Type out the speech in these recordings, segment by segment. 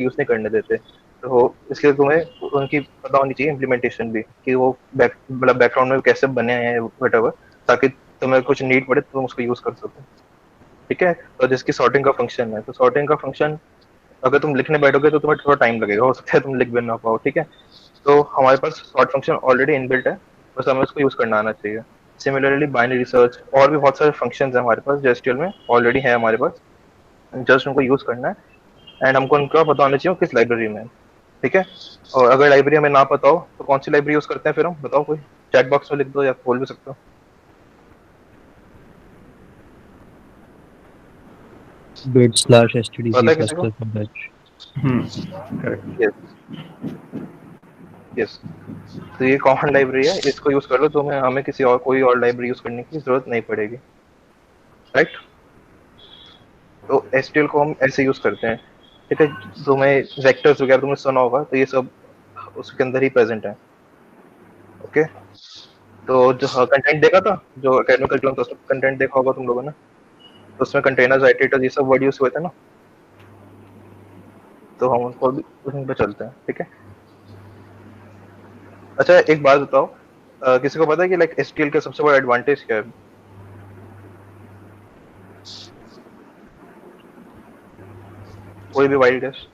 Use नहीं करने देते। तो इसलिए तुम्हें उनकी पता होनी चाहिए इम्प्लीमेंटेशन भी, कि वो मतलब बैकग्राउंड में कैसे बने हैं वट, ताकि तुम्हें कुछ नीड पड़े तो तुम उसको यूज कर सको। ठीक है। तो जिसकी सॉर्टिंग का फंक्शन है, तो सॉर्टिंग का फंक्शन अगर तुम लिखने बैठोगे तो तुम्हें थोड़ा टाइम लगेगा, हो सकता है तुम लिख भी ना पाओ। ठीक है। तो हमारे पास सॉर्ट फंक्शन ऑलरेडी इनबिल्ट है, बस हमें उसको यूज करना आना चाहिए। सिमिलरली बाइनरी सर्च और भी बहुत सारे फंक्शंस हैं हमारे पास जो एसक्यूएल में ऑलरेडी है हमारे पास, जस्ट उनको यूज करना है। एंड हमको उनका पता होना चाहिए किस लाइब्रेरी में है। ठीक है। और अगर लाइब्रेरी हमें ना पता हो तो कौन सी लाइब्रेरी यूज करते हैं फिर हम, बताओ कोई, चैट बॉक्स में लिख दो या बोल भी सकते हो। bit slash std पता c है plus किसी को? plus and batch। Correct. Yes. Yes. तो ये कॉमन लाइब्रेरी है, इसको यूज कर लो तो हमें किसी और कोई और लाइब्रेरी यूज करने की जरूरत नहीं पड़ेगी। राइट। तो एसक्यूएल को हम ऐसे यूज करते हैं। ठीक है। तुम्हें वेक्टर्स वगैरह तुमने सुना होगा, तो ये सब उसके अंदर ही प्रेजेंट है। ओके। तो जो कंटेंट देखा था, जो एकेडमिक करिकुलम था, उसमें कंटेंट देखा होगा तुम लोगों ने, तो उसमें कंटेनर्स, आइटरेटर्स, ये सब वर्ड यूज हुए थे ना, तो हम उनको भी उन्हीं पे चलते हैं। ठीक है। अच्छा एक बात बताओ, किसी को पता है कि लाइक एसक्यूएल का सबसे बड़ा एडवांटेज क्या है? कोई भी वाइल्ड गेस।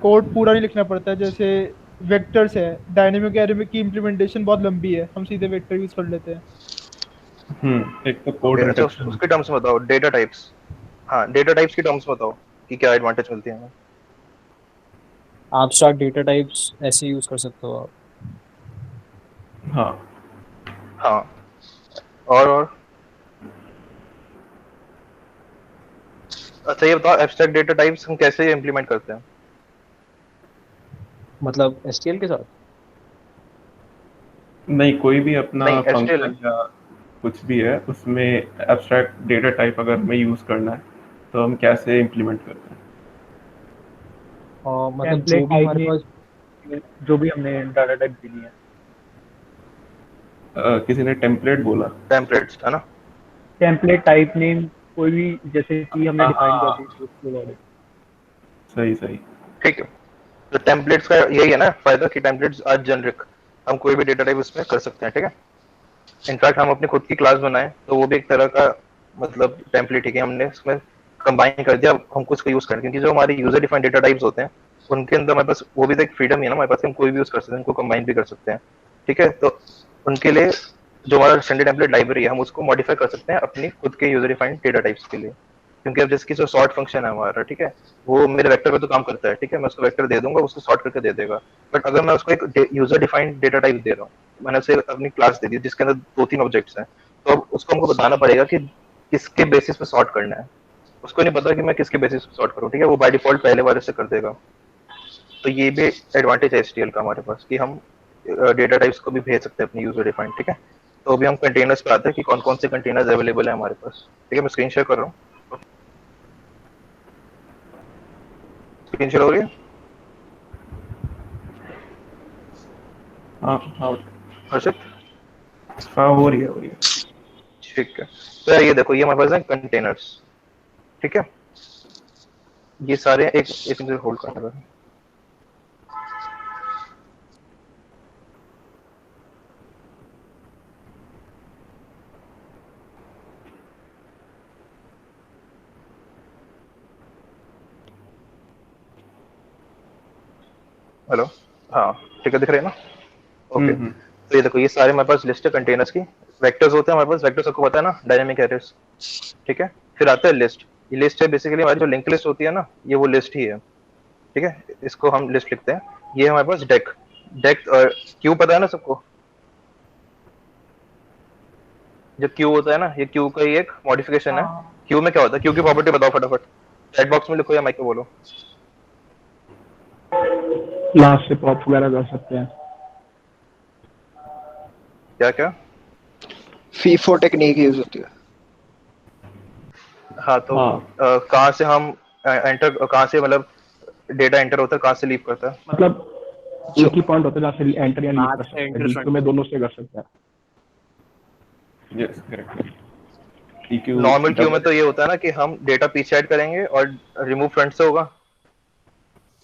कोड पूरा नहीं लिखना पड़ता है, जैसे वेक्टर्स है, डायनेमिक एरे की इम्प्लीमेंटेशन बहुत लंबी है, हम सीधे वेक्टर यूज कर लेते हैं। एक तो कोड ओके। अच्छा रिडक्शन। उसके टर्म्स में बताओ, डेटा टाइप्स। हाँ डेटा टाइप्स की टर्म्स में बताओ कि क्या एडवांटेज मिलती है हमें। abstract data types ऐसे यूज कर सकते हो आप। हाँ। हाँ। और अच्छा ये बताओ, एब्स्ट्रैक्ट डेटा टाइप्स हम कैसे इम्प्लीमेंट करते हैं? मतलब एसटीएल के साथ। नहीं, कोई भी अपना नहीं एचटीएल नहीं। फंक्शन या कुछ भी है उसमें एब्स्ट्रैक्ट डेटा टाइप अगर हमें यूज़ करना है तो हम कैसे इम्प्लीमेंट करते हैं। और मतलब टेम्पलेट जो भी टाइप हमारे पास। नेम जो भी हमने डाटा टाइप देनी है। किसी ने टेम्पलेट बोला। टेम्पलेट्स है ना। टेम्पलेट टाइप नेम कोई भी जैसे कि हमने डिफाइन कर दी हाँ, तो उसके बारे में। सही सही। ठीक है। तो टेम्पलेट्स का यही है ना फायदा, कि टेम्पलेट्स आर जेनरिक, हम कोई भी डेटा टाइप उसमें कर सकते हैं। ठीक है। इनफैक्ट हम अपनी खुद की क्लास बनाए तो वो भी एक तरह का मतलब टेम्पलेट ही है, हमने उसमें कंबाइन कर दिया, हमको उसको यूज करना, क्योंकि जो हमारे यूजर डिफाइंड डेटा टाइप्स होते हैं उनके अंदर हमारे पास वो भी तो एक फ्रीडम ही है ना हमारे पास, कि हम कोई भी यूज कर सकते हैं, उनको कंबाइन भी कर सकते हैं। ठीक है। तो उनके लिए जो हमारा स्टैंडर्ड टेम्पलेट लाइब्रेरी है, हम उसको मॉडिफाई कर सकते हैं अपनी खुद के यूजर डिफाइंड डेटा टाइप्स के लिए। क्योंकि अब जिसकी जो सॉर्ट फंक्शन है हमारा, ठीक है, वो मेरे वेक्टर पे तो काम करता है। ठीक है। मैं उसको वेक्टर दे दूंगा, उसको सॉर्ट करके दे देगा। बट अगर मैं उसको एक यूजर डिफाइंड डेटा टाइप दे रहा हूँ, मैंने उसे अपनी क्लास दे दी जिसके अंदर दो तीन ऑब्जेक्ट्स हैं, तो अब उसको हमको बताना पड़ेगा कि किसके बेसिस पे सॉर्ट करना है। उसको नहीं पता कि मैं किसके बेसिस पे सॉर्ट करूँ। ठीक है। वो बाय डिफॉल्ट पहले वाले से कर देगा। तो ये भी एडवांटेज है एचटीएल का हमारे पास, कि हम डेटा टाइप्स को भी भेज सकते हैं अपने यूजर डिफाइंड। ठीक है। तो अभी हम कंटेनर्स पे आते हैं कि कौन कौन से कंटेनर्स अवेलेबल है हमारे पास। ठीक है। मैं स्क्रीन शेयर कर रहा हूँ। स्क्रीन शेयर हो रही है हाँ हाँ। हर्षित? हाँ, हो रही है हो रही है। ठीक है। तो यार ये देखो, ये हमारे पास है कंटेनर्स। ठीक है। ये सारे एक एक मिनट होल्ड करना। हेलो। हाँ। ठीक है, दिख रही है ना? ओके। हम्म। तो ये देखो, ये सारे हमारे पास लिस्ट है कंटेनर्स की। वेक्टर्स होते हैं हमारे पास, वेक्टर्स सबको पता है ना, डायनेमिक एरेस। ठीक है। फिर आता है लिस्ट। ये लिस्ट है बेसिकली हमारी जो लिंक लिस्ट होती है ना, ये वो लिस्ट ही है। ठीक है। इसको हम लिस्ट लिखते हैं। ये हमारे पास डेक। डेक और क्यू पता है ना सबको? जो क्यू होता है ना, ये क्यू का ही एक मॉडिफिकेशन है। हाँ। क्यू में क्या होता है, क्यू की प्रॉपर्टी बताओ फटाफट। चैट बॉक्स में लिखो या माइक पे बोलो। लास्ट से पॉप वगैरह कर सकते हैं। क्या क्या? फीफो टेक्निक यूज होती है। हाँ तो हाँ, कहाँ से हम एंटर, कहाँ से मतलब डेटा एंटर होता है, कहाँ से लीव करता है? मतलब जो एक ही पॉइंट होता है जहाँ से एंटर या लीव मैथ कर से सकते हैं, एंटर डीक्यू में दोनों से कर सकते हैं। Yes correct. TQ normal Q में डबल। तो ये होता है ना कि हम डेटा पीछे ऐड करेंगे और रिमूव फ्रंट से होगा।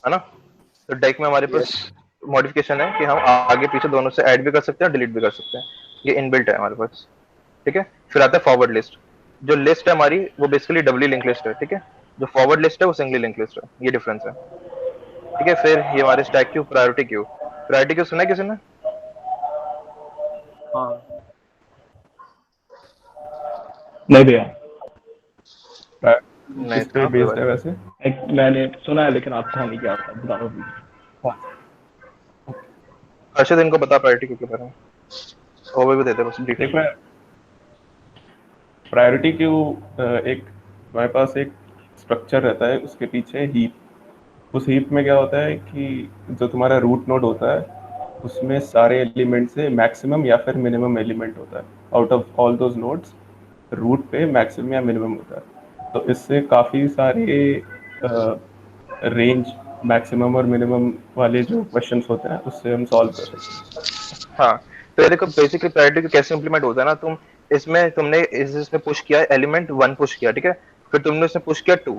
है ना। तो डेक में हमारे पास यस। मॉडिफिकेशन है कि हम आगे पीछे दोनों से ऐड भी कर सकते हैं, डिलीट भी कर सकते हैं, ये इनबिल्ट है हमारे पास। ठीक है, फिर आता है फॉरवर्ड लिस्ट। जो लिस्ट है हमारी वो बेसिकली डबली लिंक लिस्ट है। ठीक है, जो फॉरवर्ड लिस्ट है वो सिंगली लिंक लिस्ट है, ये डिफरेंस है। ठीक है, फिर ये हमारे stack queue, priority queue. Priority queue सुना है किसी ने? हाँ। नहीं भैया, नहीं किस पे सुना, कोई बेस्ड बात है नहीं। वैसे? मैंने सुना है लेकिन आता नहीं क्या होता है, बता दो प्लीज। अर्षद इनको बता प्रायोरिटी क्यू के बारे में, ओवरव्यू देते हैं बस ब्रीफ। देखो, प्रायोरिटी क्यू एक, हमारे पास एक स्ट्रक्चर रहता है, उसके पीछे हीप। उस हीप में क्या होता है कि जो तुम्हारा रूट नोड होता है उसमें सारे एलिमेंट से मैक्सिमम या फिर मिनिमम एलिमेंट होता है। Out of all those nodes root पे मैक्सिमम या मिनिमम होता है। तो इससे काफ़ी सारे रेंज मैक्सिमम और मिनिमम वाले जो क्वेश्चंस होते हैं उससे हम सॉल्व कर सकते हैं। हाँ, तो ये देखो बेसिकली प्रायोरिटी क्यू कैसे इंप्लीमेंट होता है ना, इसमें तुमने इसमें पुश किया एलिमेंट 1 पुश किया, ठीक है, फिर तुमने इसमें पुश किया 2,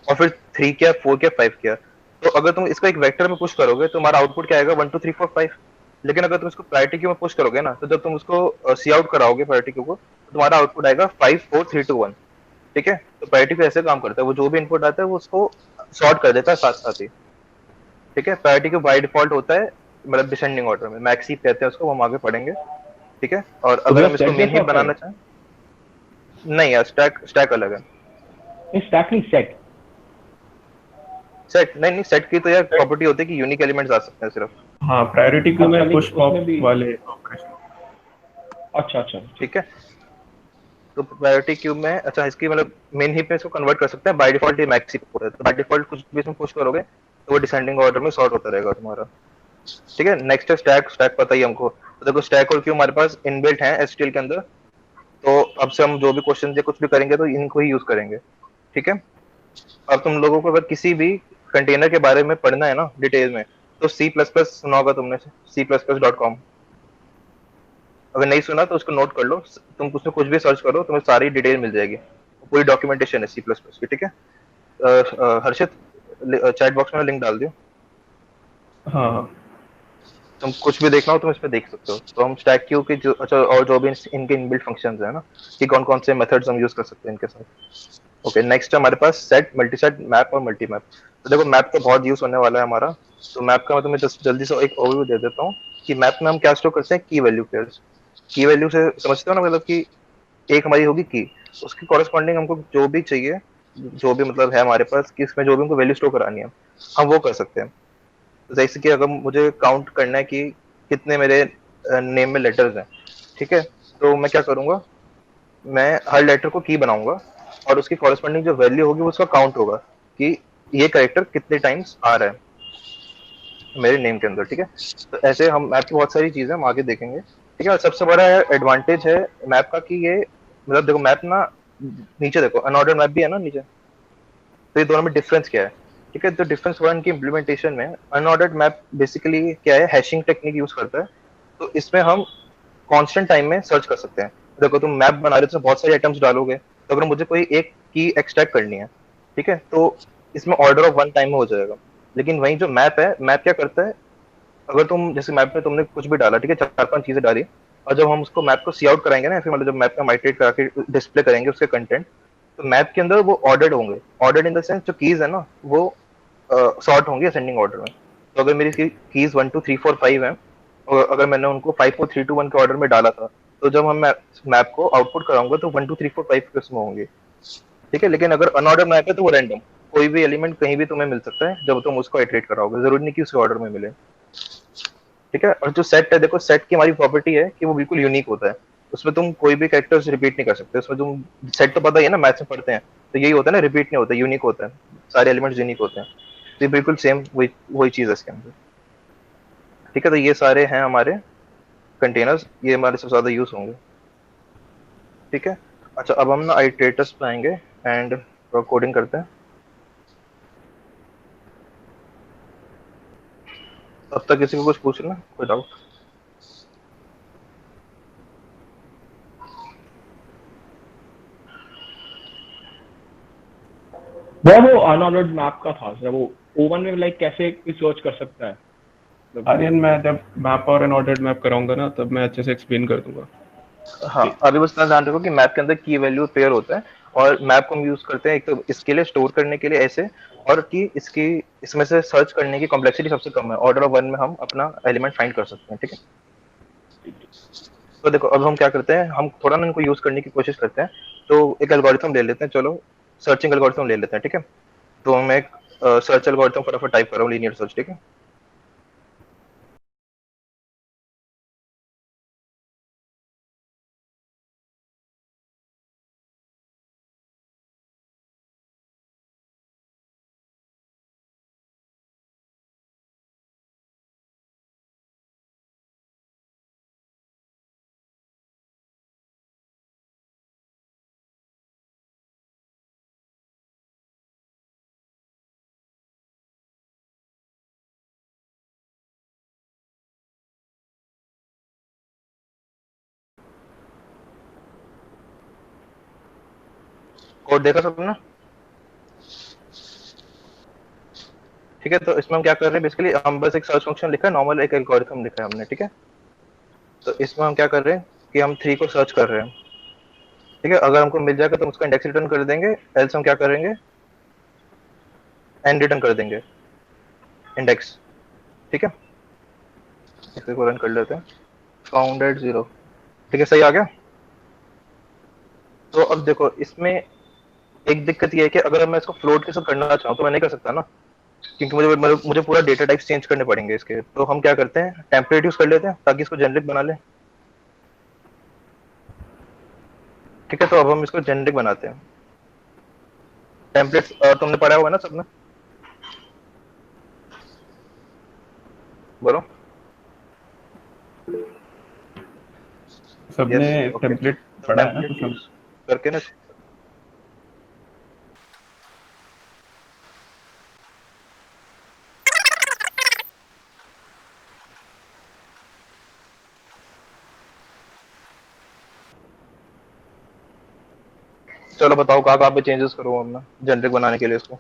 और फिर 3 किया, 4 किया, 5 किया। तो अगर तुम इसको एक वेक्टर में पुश करोगे तो तुम्हारा आउटपुट क्या आएगा, 1 2 3 4 5। लेकिन अगर तुम इसको प्रायोरिटी क्यू में पुश करोगे ना, तो जब तुम उसको सी आउट कराओगे प्रायोरिटी क्यू को, तो तुम्हारा आउटपुट आएगा 5 4 3 2 1। ठीक है, तो प्रायोरिटी क्यू ऐसे काम करता है, वो जो भी इनपुट आता है वो उसको सॉर्ट कर देता है साथ साथ ही। ठीक है, प्रायोरिटी क्यू बाय डिफॉल्ट होता है मतलब डिसेंडिंग ऑर्डर में, मैक्स हीप कहते हैं उसको, वो हम आगे पढ़ेंगे। ठीक है, और तो अगर भैया हम इसको स्टैक मेन जैसा हीप होता है? बनाना चाहें, नहीं यार, स्टैक स्टैक अलग है। नहीं स्टैक नहीं, सेट। सेट नहीं, नहीं सेट की तो यार प्रॉपर्टी होती है कि यूनिक एलिमेंट्स आ सकते हैं सिर्फ। हाँ, प्रायोरिटी क्यू अच्छा, में लेकिन पुश पॉप उसमें भी। वाले ऑपरेशन। अच्छा अच्छा, ठीक। ठीक है, तो प्रायोरिटी क्यूब में अच्छा इसकी मतलब मेन हीप में इसको कन्वर्ट कर सकते हैं। बाय डिफॉल्ट ये मैक्स हीप होता है, तो बाय डिफॉल्ट कुछ भी इसमें पुश करोगे तो वो डिसेंडिंग ऑर्डर में सॉर्ट होता रहेगा तुम्हारा। ठीक है, नेक्स्ट है स्टैक। स्टैक पता ही हमको, तो देखो स्टैक और क्यू हमारे पास इनबिल्ट है एसटीएल के अंदर। तो अब से हम जो भी क्वेश्चन या कुछ भी करेंगे तो इनको ही यूज करेंगे। ठीक है, अब तुम लोगों को अगर किसी भी कंटेनर के बारे में पढ़ना है ना डिटेल में, तो सी प्लस प्लस सुना होगा तुमने, C++.com। अगर नहीं सुना तो उसको नोट कर लो, तुम उसमें कुछ भी सर्च करो तुम्हें सारी डिटेल मिल जाएगी, पूरी डॉक्यूमेंटेशन है C++ की। ठीक है, हर्षित चैट बॉक्स में लिंक डाल दियो, हाँ हाँ। तुम कुछ भी देखना हो तुम इस पे देख सकते हो। तो हम स्टैक क्यू के जो अच्छा और जो भी इनके इनबिल्ट फंक्शंस है ना, कि कौन कौन से मेथड्स हम यूज कर सकते हैं इनके साथ। ओके, नेक्स्ट है हमारे पास सेट, मल्टीसेट, मैप और मल्टी मैप। तो देखो मैप तो बहुत यूज होने वाला है हमारा, तो मैप का मैं तुम्हें जल्दी से एक ओवरव्यू दे देता हूँ कि मैप में हम क्या स्टोर करते हैं, की वैल्यू पेयर्स। की वैल्यू से समझते हो ना, मतलब कि एक हमारी होगी की, उसकी कॉरेस्पॉन्डिंग हमको जो भी चाहिए, जो भी मतलब है हमारे पास कि इसमें जो भी हमको वैल्यू स्टोर करानी है, हम वो कर सकते हैं। जैसे कि अगर मुझे काउंट करना है कि कितने मेरे नेम में लेटर्स हैं, ठीक है, तो मैं क्या करूंगा, मैं हर लेटर को की बनाऊंगा और उसकी कॉरेस्पॉन्डिंग जो वैल्यू होगी वो उसका काउंट होगा कि ये करेक्टर कितने टाइम्स आ रहा है मेरे नेम के अंदर। ठीक है, तो ऐसे हम मैप की बहुत सारी चीजें हम आगे देखेंगे। ठीक है, और सबसे बड़ा एडवांटेज है मैप का कि ये मतलब देखो मैप ना, नीचे देखो अनऑर्डर्ड मैप भी है ना नीचे, तो ये दोनों में डिफरेंस क्या है। ठीक है, तो डिफरेंस हुआ इनकी इम्प्लीमेंटेशन में। अनऑर्डर्ड मैप बेसिकली क्या है, हैशिंग टेक्निक यूज करता है। तो इसमें हम कांस्टेंट टाइम में सर्च कर सकते हैं। देखो तुम मैप बना रहे हो तो बहुत सारे आइटम्स डालोगे, तो अगर मुझे कोई एक की एक्सट्रैक्ट करनी है, ठीक है, तो इसमें ऑर्डर ऑफ वन टाइम में हो जाएगा। लेकिन वही जो मैप है, मैप क्या करता है, अगर तुम जैसे मैप में तुमने कुछ भी डाला, ठीक है, चार पांच चीजें डाली, और जब हम उसको मैप को सी आउट कराएंगे ना, फिर मतलब जब मैप का माइग्रेट करा के डिस्प्ले करेंगे उसके कंटेंट, तो मैप के अंदर वो ऑर्डर्ड होंगे। ऑर्डर्ड इन द सेंस जो कीज है ना वो सॉर्ट होंगे असेंडिंग ऑर्डर में। तो अगर मेरी कीज 1 2 3 4 5 है, और अगर मैंने उनको 5 4 3 2 1 के ऑर्डर में डाला था, तो जब हम मैप को आउटपुट कराऊंगा तो 1 2 3 4 5 किस्म होंगे। ठीक है, लेकिन अगर अनऑर्डर मैप है तो वो रैंडम, कोई भी एलिमेंट कहीं भी तुम्हें मिल सकता है जब तुम उसको इटरेट कराओगे, जरूरी नहीं कि उसी ऑर्डर में मिले। ठीक है, और जो सेट है, देखो सेट की हमारी प्रॉपर्टी है कि वो बिल्कुल यूनिक होता है। उसमें तुम कोई भी कैरेक्टर्स रिपीट नहीं कर सकते। उसमें तुम सेट तो पता ही है ना, मैथ्स में पढ़ते हैं, तो यही होता है ना, रिपीट नहीं होता, यूनिक होता है, सारे एलिमेंट्स यूनिक होते हैं। तो ये बिल्कुल सेम वही वही चीज है इसके अंदर। ठीक है, तो ये सारे हैं हमारे कंटेनर्स, ये हमारे सबसे ज्यादा यूज होंगे। ठीक है, अच्छा अब हम ना आइटरेटर्स पे आएंगे एंड कोडिंग करते हैं। अब तक किसी को कुछ पूछना, कोई डाउट? वो अनऑर्डर्ड मैप का था सर, वो ओवन में लाइक कैसे सर्च कर सकता है मतलब। आर्यन, मैं जब मैप और अनऑर्डर्ड मैप कराऊंगा ना, तब मैं अच्छे से एक्सप्लेन कर दूंगा। हाँ, अभी बस इतना ध्यान रखो कि मैप के अंदर की वैल्यू पेयर होता है, और मैप को हम यूज करते हैं एक तो इसके लिए, स्टोर करने के लिए ऐसे, और कि इसकी इसमें से सर्च करने की कॉम्प्लेक्सिटी सबसे कम है। ऑर्डर ऑफ 1 में हम अपना एलिमेंट फाइंड कर सकते हैं, ठीक है। तो देखो अब हम क्या करते हैं, हम थोड़ा ना इनको यूज करने की कोशिश करते हैं। तो एक एल्गोरिथम ले लेते हैं, चलो सर्चिंग एल्गोरिथम ले लेते हैं, ठीक है। तो मैं एक सर्च एल्गोरिथम फटाफट टाइप कर रहा हूँ, लीनियर सर्च, ठीक है। कोड देखा सबने? ठीक है, तो इसमें हम क्या कर रहे हैं, बेसिकली हम बस एक सर्च फंक्शन लिखा है, नॉर्मल एक एल्गोरिथम लिखा है हमने, ठीक है। तो इसमें हम क्या कर रहे हैं कि हम 3 को सर्च कर रहे हैं, ठीक है। अगर हमको मिल जाएगा तो हम उसका इंडेक्स रिटर्न कर देंगे, एल्स हम क्या करेंगे, एन रिटर्न कर देंगे, इंडेक्स, ठीक है। इसको रन कर लेते हैं, फाउंड एट 0, ठीक है, सही आ गया। तो अब देखो इसमें एक दिक्कत ये है कि अगर मैं इसको फ्लोट के साथ करना चाहूँ तो मैं नहीं कर सकता ना, क्योंकि मुझे पूरा डेटा टाइप चेंज करने पड़ेंगे इसके। तो हम क्या करते हैं, टेम्पलेट यूज कर लेते हैं ताकि इसको जेनरिक बना ले, ठीक है। तो अब हम इसको जेनरिक बनाते हैं। टेम्पलेट्स तुमने पढ़ा हुआ है ना सबने, बोलो। सबने यस, ओके। टेम्पलेट तो पढ़ा है ना, तो टेम्पलेट सब यूज करके ना, चलो बताओ कहाँ कहाँ पे चेंजेस करूँ अब मैं जेनरिक बनाने के लिए इसको।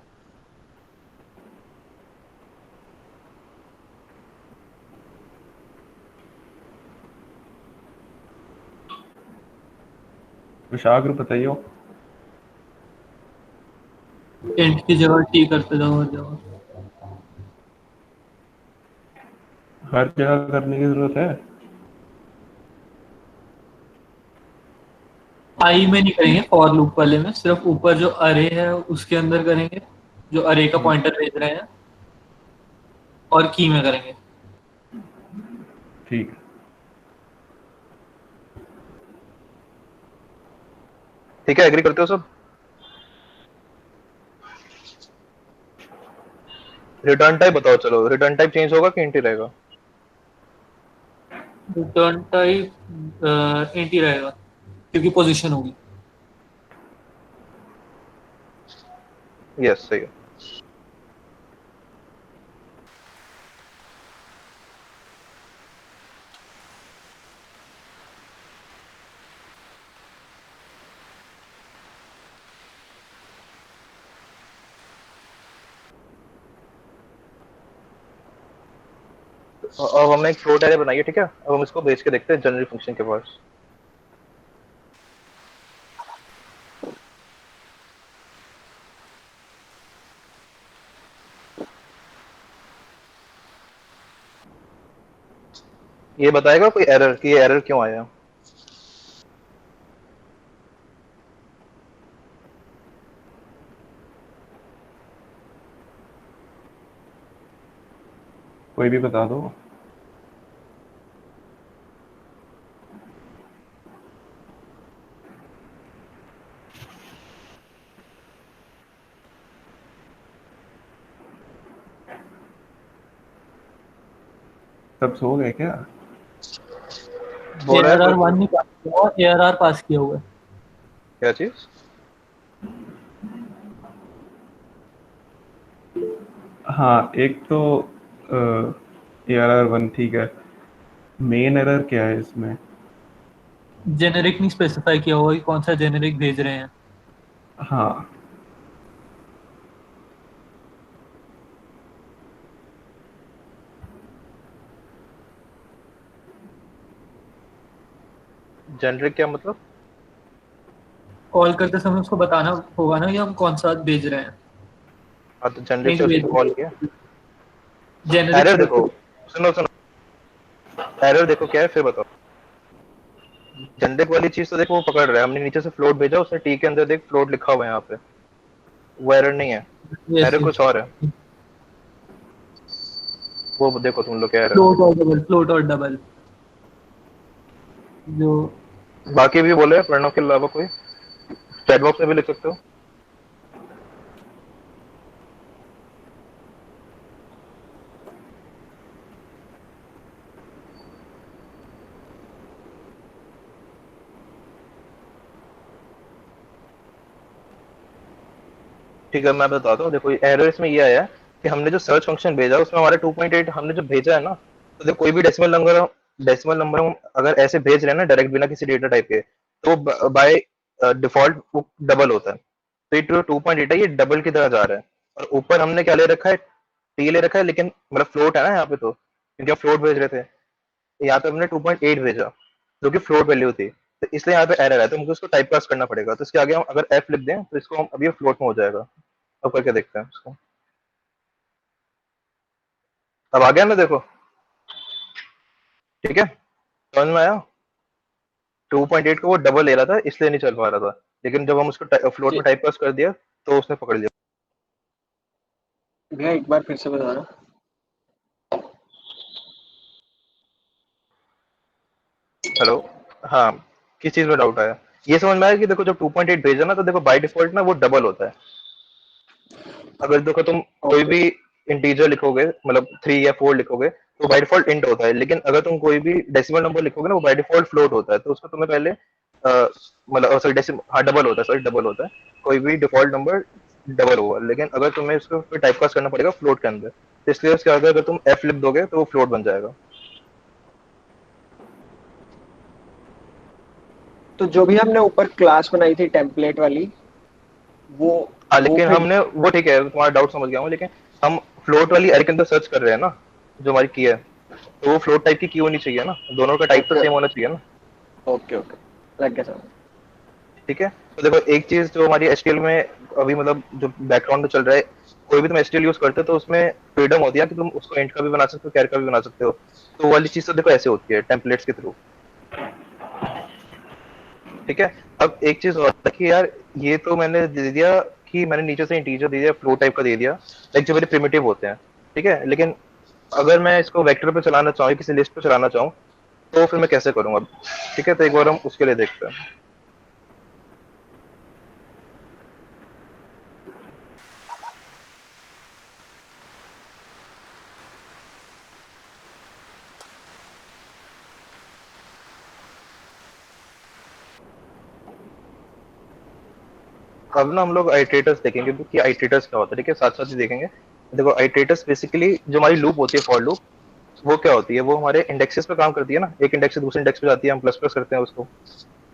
विशाग्र बताइए। इंट की जगह टी करते जाओ हर जगह। हर जगह करने की जरूरत है? आई में नहीं करेंगे, फॉर लूप वाले में सिर्फ ऊपर जो अरे है उसके अंदर करेंगे, जो अरे का पॉइंटर भेज रहे हैं, और की में करेंगे। ठीक है। ठीक है, एग्री करते हो सब? रिटर्न टाइप बताओ, चलो रिटर्न टाइप चेंज होगा कि इंट ही रहेगा? रिटर्न टाइप इंट ही रहेगा क्योंकि पोजीशन होगी। यस, सही है। अब हमने एक फ्लोट एरे बनाई है, ठीक है। अब हम इसको भेज के देखते हैं जनरल फंक्शन के पास। ये बताएगा कोई एरर कि ये एरर क्यों आया? कोई भी बता दो। सब सो गए क्या? बोल रहा है ARR 1 नहीं पास किया हुआ, ARR पास किया हुआ है। क्या चीज? हाँ, एक तो ARR1 ठीक है। मेन एरर क्या है इसमें? जेनेरिक नहीं स्पेसिफाई किया हुआ कि कौन सा जेनेरिक भेज रहे हैं। हाँ, जेनरिक क्या मतलब? कॉल करते समय उसको बताना होगा ना कि हम कौन सा भेज रहे हैं। हाँ तो जेनरिक से उसी को कॉल किया। जेनरिक एरर देखो, सुनो सुनो, एरर देखो क्या है फिर बताओ। जेनरिक वाली चीज तो देखो वो पकड़ रहा है, हमने नीचे से फ्लोट भेजा, उसने टी के अंदर देख फ्लोट लिखा हुआ है यहाँ पे, वो एरर नहीं है, एरर कुछ और है। वो देखो तुम लोग क्या एरर। फ्लोट और डबल जो बाकी भी बोले प्रणव के अलावा कोई? चैट बॉक्स में भी लिख सकते हो। ठीक है मैं बताता हूँ, देखो एरर इसमें ये आया है कि हमने जो सर्च फंक्शन भेजा उसमें हमारा 2.8 हमने जो भेजा है ना, तो देखो कोई भी डेसिमल नंबर हम अगर ऐसे भेज रहे हैं ना डायरेक्ट बिना किसी डेटा टाइप के, तो बाय डिफॉल्ट वो डबल होता है। तो ये 2.8 है, ये डबल की तरह जा रहा है। और ऊपर हमने क्या ले रखा है, टी ले रखा है, लेकिन मतलब फ्लोट है ना यहाँ पे, तो क्योंकि हम फ्लोट भेज रहे थे, तो यहाँ पे हमने 2.8 भेजा जो कि फ्लोट वैल्यू थी, तो इसलिए यहाँ पे एरर है, तो मुझे उसको टाइप कास्ट करना पड़ेगा। तो इसके आगे हम अगर एफ लिख दें तो इसको हम अभी फ्लोट में हो जाएगा। अब करके देखते हैं उसको। अब आ गया ना देखो, ठीक है समझ में आया। 2.8 को वो डबल ले रहा था इसलिए नहीं चल पा रहा था, लेकिन जब हम उसको फ्लोट में टाइप कास्ट कर दिया तो उसने पकड़ लिया। भैया एक बार फिर से बताना। हेलो, हाँ किस चीज में डाउट आया? ये समझ में आया कि देखो जब 2.8 भेजा ना, तो देखो बाय डिफॉल्ट ना वो डबल होता है। अगर देखो तुम कोई ओके। भी इंटीजर लिखोगे, मतलब 3 या 4 लिखोगे, तो बाय डिफॉल्ट इंट होता है, लेकिन अगर तुम कोई भी डेसिमल नंबर लिखोगे ना, वो बाय डिफॉल्ट फ्लोट होता है। तो उसको तुम्हें पहले मतलब सॉरी डेसिमल, हाँ डबल होता है, सॉरी डबल होता है। कोई भी डिफॉल्ट नंबर डबल होगा, लेकिन अगर तुम्हें इसको फिर टाइप कास्ट करना पड़ेगा फ्लोट के अंदर, तो इसलिए उसके आगे अगर तुम एफ लिख दोगे तो वो फ्लोट बन जाएगा। तो जो भी हमने ऊपर क्लास बनाई थी टेम्पलेट वाली, वो हाँ वो लेकिन फिर हमने वो ठीक है, तुम्हारा डाउट समझ गया हूँ, लेकिन हम फ्लोट वाली एरे के अंदर सर्च कर रहे हैं ना, जो हमारी की है, तो वो फ्लोट टाइप की होनी चाहिए ना, दोनों का टाइप तो ओके सेम होना चाहिए ना। ओके ओके लग गया समझ। ठीक है, तो देखो एक चीज जो हमारी एचटीएल में अभी मतलब जो बैकग्राउंड में चल रहा है, कोई भी तुम एचटीएल यूज करते हो तो उसमें फ्रीडम होती है कि तुम उसको इंट का भी बना सकते हो, कैर का भी बना सकते हो। तो वो वाली चीज तो देखो ऐसे होती है टेम्पलेट्स के थ्रू। ठीक है, अब एक चीज और है कि यार ये तो मैंने दे दिया कि मैंने नीचे से इंटीजर दे दिया, फ्लो टाइप का दे दिया, लाइक जो मेरे प्रिमिटिव होते हैं। ठीक है, लेकिन अगर मैं इसको वेक्टर पे चलाना चाहूँ, किसी लिस्ट पे चलाना चाहूँ, तो फिर मैं कैसे करूंगा? ठीक है, तो एक बार हम उसके लिए देखते हैं। अब ना हम लोग आइटरेटर्स देखेंगे, क्योंकि आइटरेटर्स क्या होता है, ठीक है साथ साथ ही देखेंगे। देखो आइटरेटर्स बेसिकली जो हमारी लूप होती है, फॉर लूप, वो क्या होती है, वो हमारे इंडेक्सेस पे काम करती है ना, एक इंडेक्स से दूसरे इंडेक्स पे जाती है, हम प्लस प्लस करते हैं उसको।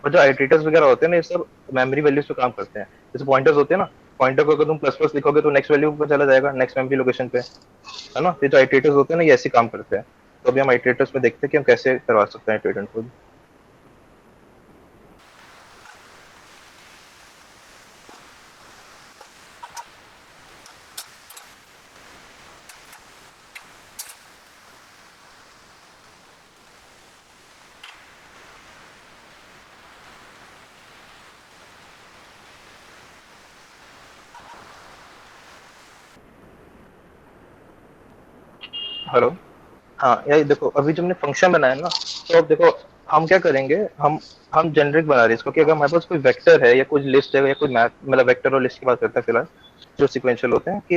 और जो आइटरेटर्स वगैरह होते हैं ना, ये सब मेमोरी वैल्यूज पे काम करते हैं। जैसे पॉइंटर्स होते हैं ना, पॉइंटर को अगर तुम प्लस प्लस लिखोगे तो नेक्स्ट वैल्यू पे चला जाएगा, नेक्स्ट मेमोरी लोकेशन पे, है ना। ये जो आइटरेटर्स होते हैं ना, ये ऐसे काम करते हैं। तो अभी हम आइटरेटर्स में देखते हैं कि हम कैसे करवा सकते हैं आइटरेटर को। हेलो, हाँ यार देखो अभी जो हमने फंक्शन बनाया ना, तो अब देखो हम क्या करेंगे, हम जेनरिक बना रहे हैं इसको, कि अगर हमारे पास कोई वेक्टर है या कोई लिस्ट है या कोई मैथ, मतलब वेक्टर और लिस्ट की बात करते हैं फिलहाल, जो सिक्वेंशियल होते हैं, कि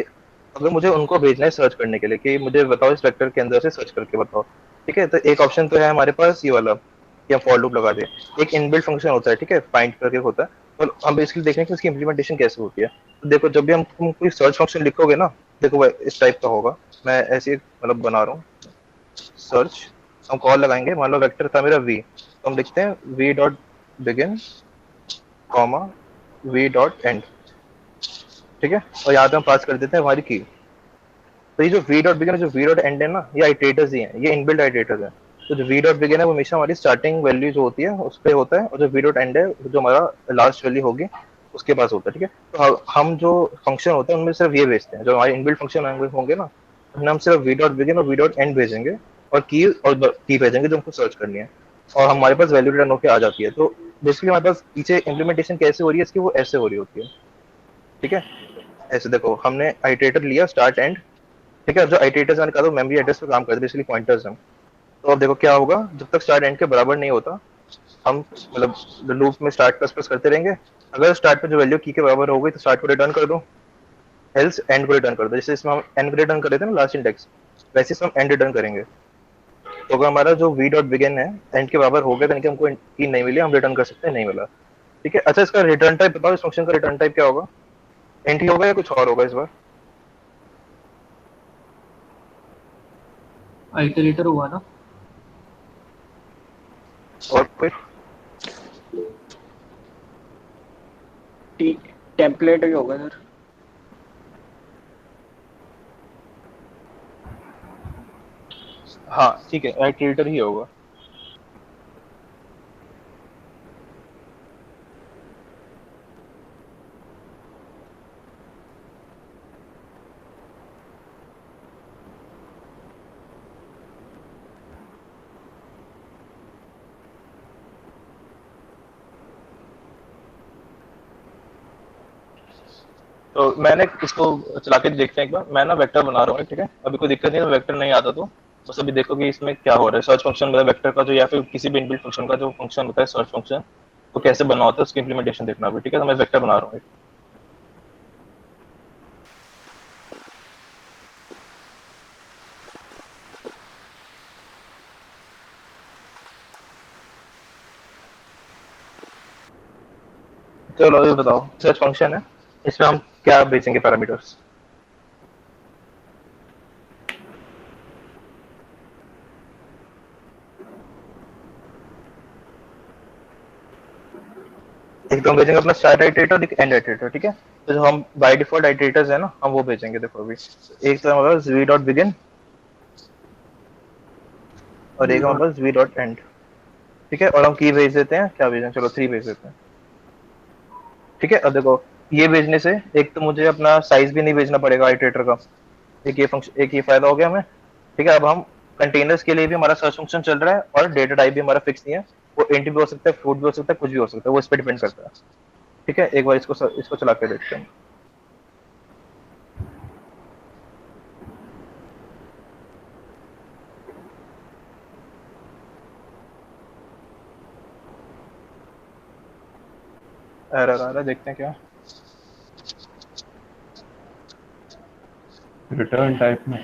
अगर मुझे उनको भेजना है सर्च करने के लिए, कि मुझे बताओ इस वेक्टर के अंदर से सर्च करके बताओ। ठीक है, तो एक ऑप्शन तो है हमारे पास ये वाला कि हम फॉर लूप लगा दें। एक इनबिल्ट फंक्शन होता है, ठीक है, फाइंड करके होता है, और हम बेसिकली देखें कि उसकी इम्प्लीमेंटेशन कैसे होती है। तो देखो जब भी हम तुम कोई सर्च फंक्शन लिखोगे ना, देखो वो इस टाइप का होगा। मैं ऐसे मतलब बना रहा हूँ सर्च, हम कॉल लगाएंगे, मान लो वेक्टर था मेरा v, तो हम लिखते हैं v dot begin comma v dot and. ठीक है, और यहाँ पे हम पास कर देते हैं हमारी की। तो ये जो v डॉट बिगिन जो v डॉट एंड है ना, ये आइटरेटर्स ही हैं, ये इनबिल्ट आइटरेटर्स हैं। तो जो वी डॉट बिगिन है वो हमेशा हमारी स्टार्टिंग वैल्यू जो होती है उस पे होता है, और जो वी डॉट एंड है जो हमारा लास्ट वैल्यू होगी उसके पास होता है, ठीक है। तो हम जो फंक्शन होते हैं उनमें सिर्फ ये भेजते हैं, जो हमारे इनबिल्ट फंक्शन होंगे ना, उनमें हम सिर्फ वी डॉट बिगिन और वी डॉट एंड भेजेंगे, और की भेजेंगे जो हमको सर्च करनी है, और हमारे पास वैल्यू रिटर्न होकर आ जाती है। तो बेसिकली हमारे पास पीछे इम्प्लीमेंटेशन कैसे हो रही है इसकी, वो ऐसे हो रही होती है, ठीक है। ऐसे देखो, हमने आइटरेटर लिया स्टार्ट एंड, ठीक है। जो आइटरेटर्स मैंने कहा था मेमोरी एड्रेस पे काम करते हैं, बेसिकली पॉइंटर्स हैं। तो अब देखो क्या होगा, जब तक स्टार्ट एंड के बराबर नहीं होता हम मतलब लूप में स्टार्ट प्लस करते रहेंगे। अगर स्टार्ट पे जो वैल्यू की के बराबर हो गई तो स्टार्ट को रिटर्न कर दो, एल्स एंड को रिटर्न कर दो। जैसे इसमें हम एन को रिटर्न कर देते हैं ना लास्ट इंडेक्स, वैसे इसमें हम एंड रिटर्न करेंगे। तो अगर हमारा जो वी डॉट बिगिन है एंड के बराबर हो गया तो हमको की नहीं मिली, हम रिटर्न कर सकते हैं नहीं मिला, ठीक है। अच्छा, इसका रिटर्न टाइप बताओ, इस फंक्शन का रिटर्न टाइप क्या होगा? इंट ही होगा या कुछ और होगा इस बार? आइटरेटर हुआ ना। और कोई? टेम्पलेट ही होगा सर। हाँ ठीक है, आइटरेटर ही होगा। तो मैंने इसको चला के देखते हैं एक बार। मैं ना वेक्टर बना रहा हूँ, ठीक है। अभी कोई दिक्कत नहीं है, वेक्टर नहीं आता तो बस अभी देखो कि इसमें क्या हो रहा है। सर्च फंक्शन मतलब वेक्टर का जो, या फिर किसी भी इनबिल्ट फंक्शन का जो फंक्शन होता है सर्च फंक्शन, वो कैसे बना होता है उसकी इंप्लीमेंटेशन देखना अभी, ठीक है। तो मैं वेक्टर बना रहा हूँ। चलो अभी बताओ, सर्च फंक्शन है, इसमें हम क्या भेजेंगे पैरामीटर्स? एक तो हम भेजेंगे अपना स्टार्ट आइटरेटर, एक एंड आइटरेटर, ठीक है। तो जो हम बाय डिफॉल्ट आइटरेटर्स है ना, हम वो भेजेंगे। देखो अभी एक तो हमारे पास वी डॉट बिगिन और एक हमारे पास वी डॉट एंड, ठीक है। और हम की भेज देते हैं, क्या भेजें, चलो 3 भेज देते हैं, ठीक है। अब देखो ये भेजने से एक तो मुझे अपना साइज भी नहीं भेजना पड़ेगा आइटरेटर का, एक ये फंक्शन, एक ये फायदा हो गया हमें, ठीक है। अब हम कंटेनर्स के लिए भी हमारा सर्च फंक्शन चल रहा है और डेटा टाइप भी हमारा फिक्स नहीं है, वो इंट भी हो सकता है, फ्लोट भी हो सकता है, कुछ भी हो सकता है, वो इस पर डिपेंड करता है, ठीक है। एक बार इसको चला के देखते हैं। एरर आ रहा है, देखते हैं क्या। रिटर्न टाइप में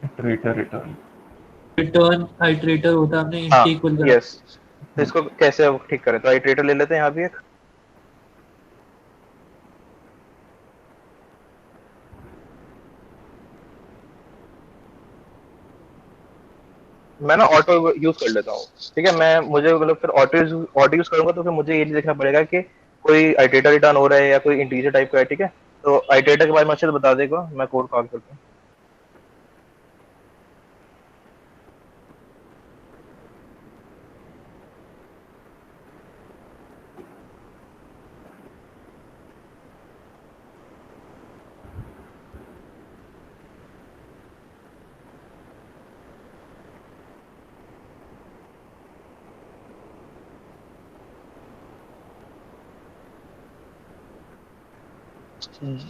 इटरेटर रिटर्न। रिटर्न आइटरेटर होता है, हमने हाँ इंट इक्वल करा। यस, तो इसको कैसे अब ठीक करें? तो आइटरेटर ले लेते हैं यहाँ भी एक। मैं ना ऑटो यूज कर लेता हूँ, ठीक है। मैं मुझे मतलब फिर ऑटो यूज करूंगा तो फिर मुझे ये नहीं देखना पड़ेगा कि कोई आइटरेटर रिटर्न हो रहा है या कोई इंटीजर टाइप का है, ठीक है। तो आइटरेटर के बारे में अच्छे से बता देगा, मैं कोड कॉल करता हूँ।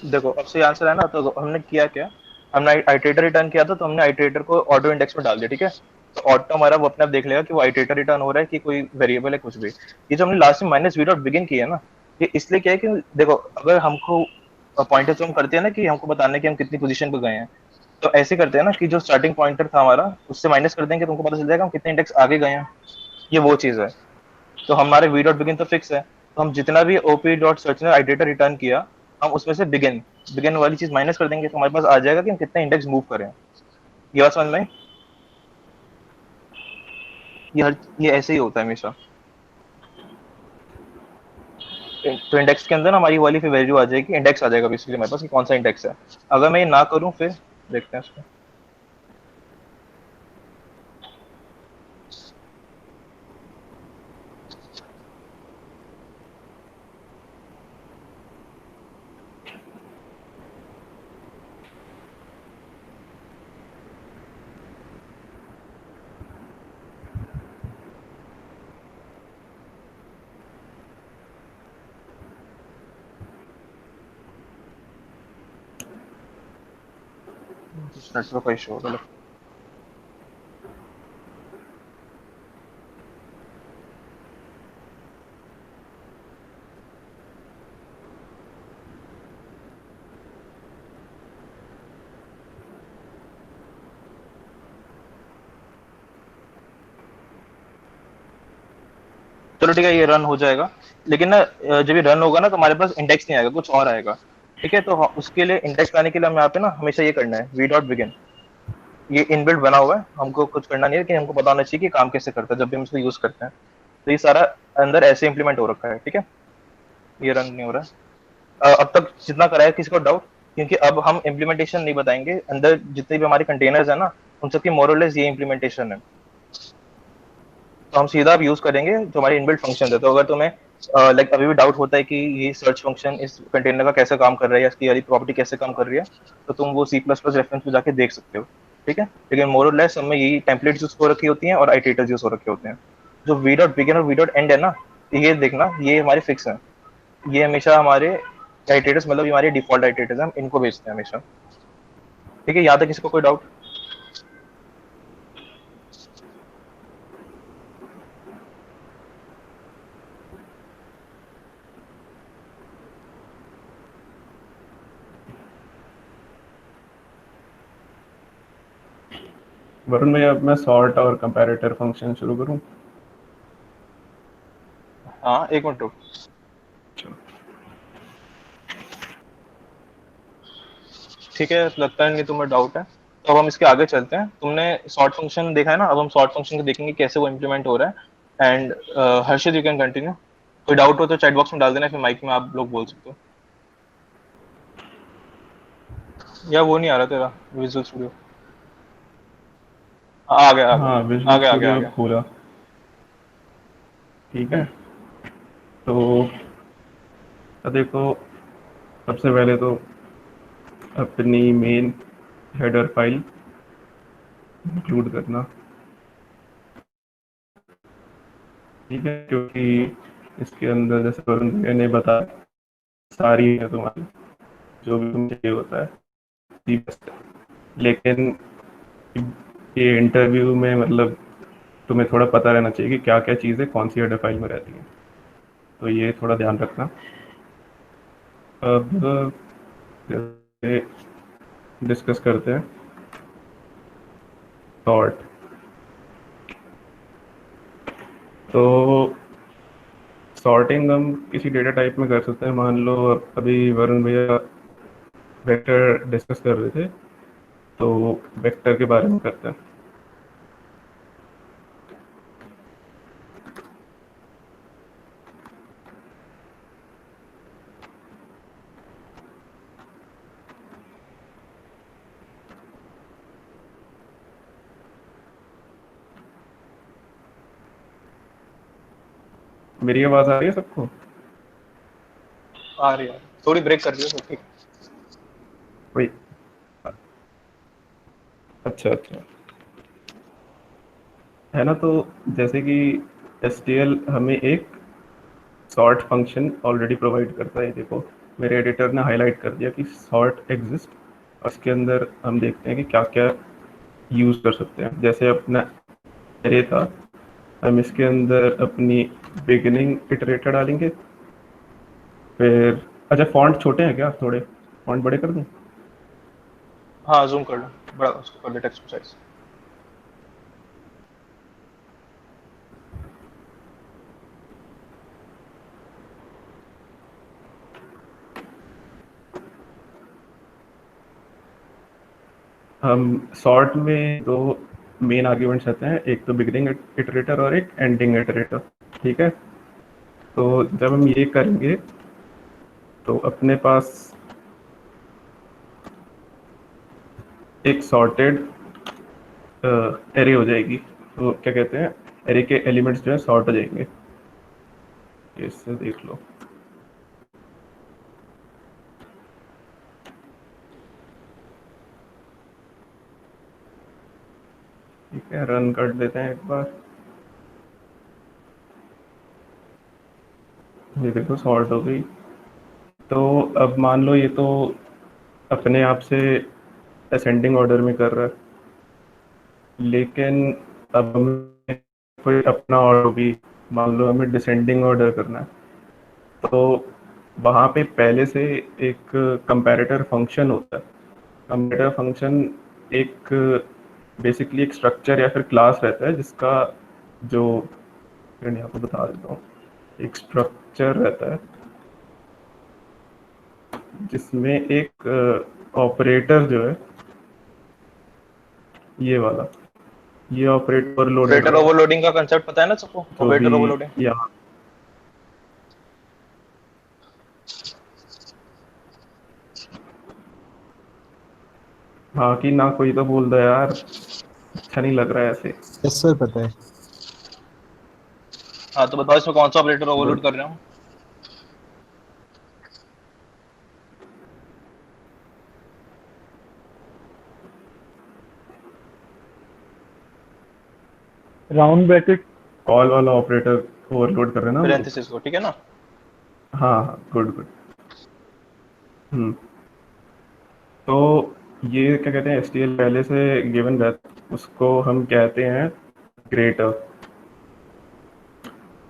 देखो अब सही आंसर है ना। तो हमने किया क्या, हमने आइटरेटर रिटर्न किया था, तो हमने आइटरेटर को ऑटो इंडेक्स में डाल दिया, ठीक है। तो ऑटो हमारा वो अपने आप देख लेगा कि वो आइटरेटर रिटर्न हो रहा है कि कोई वेरिएबल है, कुछ भी। ये जो हमने लास्ट में माइनस वी डॉट बिगिन किया है ना, ये इसलिए क्या है कि देखो अगर हमको पॉइंटर जो हम करते हैं ना कि हमको बताने कि हम कितनी पोजीशन पे गए हैं, तो ऐसे करते हैं ना कि जो स्टार्टिंग पॉइंटर था हमारा उससे माइनस कर देंगे, तुमको पता चल जाएगा हम कितने इंडेक्स आगे गए हैं। ये वो चीज है। तो हमारे वी डॉट बिगिन तो फिक्स है, तो हम जितना भी ओपी डॉट सर्च ने आइटरेटर रिटर्न किया, हम उसमें से बिगिन बिगिन वाली चीज माइनस कर देंगे, तो हमारे पास आ जाएगा कि हम कितने इंडेक्स मूव करें। ये बात समझ में आई? ये ऐसे ही होता है हमेशा। तो इंडेक्स के अंदर ना हमारी वाली फिर वैल्यू आ जाएगी, इंडेक्स आ जाएगा बेसिकली हमारे पास कि कौन सा इंडेक्स है। अगर मैं ये ना करूं फिर देखते हैं इसको। नेटवर्क का इशू होगा। चलो ठीक है, ये रन हो जाएगा, लेकिन ना जब ये रन होगा ना तो हमारे पास इंडेक्स नहीं आएगा, कुछ और आएगा। ठीक है, तो उसके लिए इंडेक्स लाने के लिए हम यहाँ पे ना हमेशा ये करना है वी डॉट बिगिन। ये इनबिल्ट बना हुआ है, हमको कुछ करना नहीं है, कि हमको पता होना चाहिए कि काम कैसे करता है जब भी हम इसको यूज करते हैं। तो ये सारा अंदर ऐसे इंप्लीमेंट हो रखा है। ठीक है, ये रन नहीं हो रहा है। अब तक जितना करा है किसी को डाउट? क्योंकि अब हम इम्प्लीमेंटेशन नहीं बताएंगे, अंदर जितने भी हमारे कंटेनर्स है ना उन सबकी मोरलेस ये इम्प्लीमेंटेशन है। तो हम सीधा अब यूज करेंगे जो हमारे इनबिल्ट फंक्शन है। तो अगर तुम्हें लाइक अभी भी डाउट होता है कि ये सर्च फंक्शन इस कंटेनर का कैसे काम कर रहा है या इसकी वाली प्रॉपर्टी कैसे काम कर रही है, तो तुम वो C++ रेफरेंस में जाके देख सकते हो। ठीक है, लेकिन मोर और लेस हमें यही टेम्पलेट्स यूज हो रखी होती हैं और आइटरेटर्स यूज हो रखे होते हैं। जो वी डॉट बिगिन और वी डॉट एंड है ना, ये देखना, ये हमारे फिक्स है। ये हमेशा हमारे आइटरेटर्स, मतलब ये हमारे डिफॉल्ट आइटरेटर्स हैं, हम इनको भेजते हैं हमेशा। ठीक है, यहाँ तक किसी को कोई डाउट? वरुण भैया, अब मैं सॉर्ट और कंपैरेटर फंक्शन शुरू करूं? हाँ, एक मिनट रुक। ठीक है, लगता है नहीं तुम्हें डाउट है, तो अब हम इसके आगे चलते हैं। तुमने सॉर्ट फंक्शन देखा है ना, अब हम सॉर्ट फंक्शन को देखेंगे कैसे वो इम्प्लीमेंट हो रहा है। And Harshit, you can continue. कोई डाउट हो तो चैट बॉक्स में डाल देना, फिर माइक में आप लोग बोल सकते हो। या वो नहीं आ रहा तेरा विजुअल स्टूडियो? आ गया, आ गया, हाँ, आ विजुअल गया, आ गया, आ स्टूडियो गया। खोला। ठीक है, तो अब देखो, सबसे पहले तो अपनी मेन हेडर फाइल इंक्लूड करना। ठीक है, क्योंकि इसके अंदर जैसे वरुण भैया ने बताया सारी है तुम्हारी जो भी तुम्हें चाहिए होता है। लेकिन ये इंटरव्यू में मतलब तुम्हें थोड़ा पता रहना चाहिए कि क्या क्या चीज़ें कौन सी हेडर फाइल में रहती हैं, तो ये थोड़ा ध्यान रखना। अब डिस्कस करते हैं सॉर्ट। तो सॉर्टिंग हम किसी डेटा टाइप में कर सकते हैं। मान लो अभी वरुण भैया वेक्टर डिस्कस कर रहे थे, तो वेक्टर के बारे में करते हैं। मेरी आवाज़ आ रही है सबको? आ रही है, थोड़ी ब्रेक कर दियो। ठीक। वही, अच्छा अच्छा, है ना। तो जैसे कि STL हमें एक सॉर्ट फंक्शन ऑलरेडी प्रोवाइड करता है। देखो, मेरे एडिटर ने हाईलाइट कर दिया कि सॉर्ट एग्जिस्ट, और इसके अंदर हम देखते हैं कि क्या क्या यूज़ कर सकते हैं। जैसे अपना एरे था, हम इसके अंदर अपनी बिगिनिंग इटरेटर डालेंगे। फिर अच्छा, फॉन्ट छोटे हैं क्या? थोड़े फॉन्ट बड़े कर दूं? हाँ, जूम कर लो, बड़ा उसको कर दे टेक्स्ट साइज। हम सॉर्ट में दो मेन आर्ग्यूमेंट्स रहते हैं, एक तो बिगिनिंग इटरेटर और एक एंडिंग इटरेटर। ठीक है, तो जब हम ये करेंगे तो अपने पास एक सॉर्टेड एरे हो जाएगी। तो क्या कहते हैं, एरे के एलिमेंट्स जो है सॉर्ट हो जाएंगे। इससे देख लो। ठीक है, रन कर देते हैं एक बार। ये देखो, सॉर्ट हो गई। तो अब मान लो ये तो अपने आप से असेंडिंग ऑर्डर में कर रहा है, लेकिन अब हमें कोई अपना ऑर्डर भी, मान लो हमें डिसेंडिंग ऑर्डर करना है, तो वहाँ पे पहले से एक कंपैरेटर फंक्शन होता है। कंपैरेटर फंक्शन एक बेसिकली एक स्ट्रक्चर या फिर क्लास रहता है जिसका जो, मैं यहाँ पे बता देता हूँ, एक स्ट्रक्चर रहता है जिसमें एक ऑपरेटर जो है ये वाला, ये ऑपरेटर लोडेड ऑपरेटर ओवरलोडिंग का कांसेप्ट पता है ना सबको? जो ऑपरेटर भी ओवरलोडिंग। यहाँ हाँ कि ना, कोई तो बोल दो यार, अच्छा नहीं लग रहा है ऐसे। यस सर पता है। हाँ तो बताओ इसमें कौन सा ऑपरेटर ओवरलोड कर रहे हो? राउंड ब्रैकेट कॉल वाला ऑपरेटर ओवरलोड कर रहे हैं ना हम लोग? पैरेंथेसिस को, ठीक है ना? हाँ हाँ, गुड गुड। तो ये क्या कहते हैं, STL पहले से गिवन रहता, उसको हम कहते हैं ग्रेटर।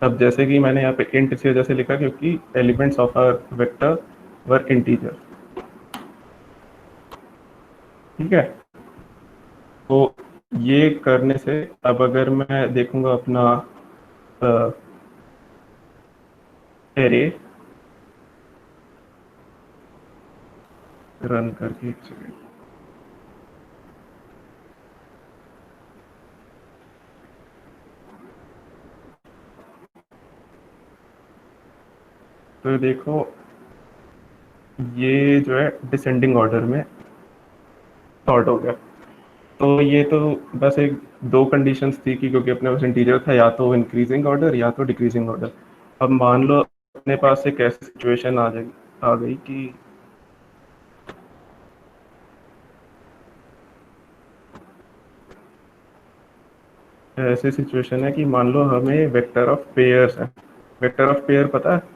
अब जैसे कि मैंने यहाँ पे इंट इसी वजह से लिखा क्योंकि elements of a vector were integer, ठीक है। तो ये करने से अब अगर मैं देखूंगा अपना एरे रन करके, एक सेकेंड, तो देखो ये जो है डिसेंडिंग ऑर्डर में सॉर्ट हो गया। तो ये तो बस एक दो कंडीशंस थी कि क्योंकि अपने पास इंटीजर था, या तो इंक्रीजिंग ऑर्डर या तो डिक्रीजिंग ऑर्डर। अब मान लो अपने पास एक ऐसी सिचुएशन आ गई कि ऐसी सिचुएशन है कि मान लो हमें वेक्टर ऑफ पेयर्स है। वेक्टर ऑफ पेयर पता है?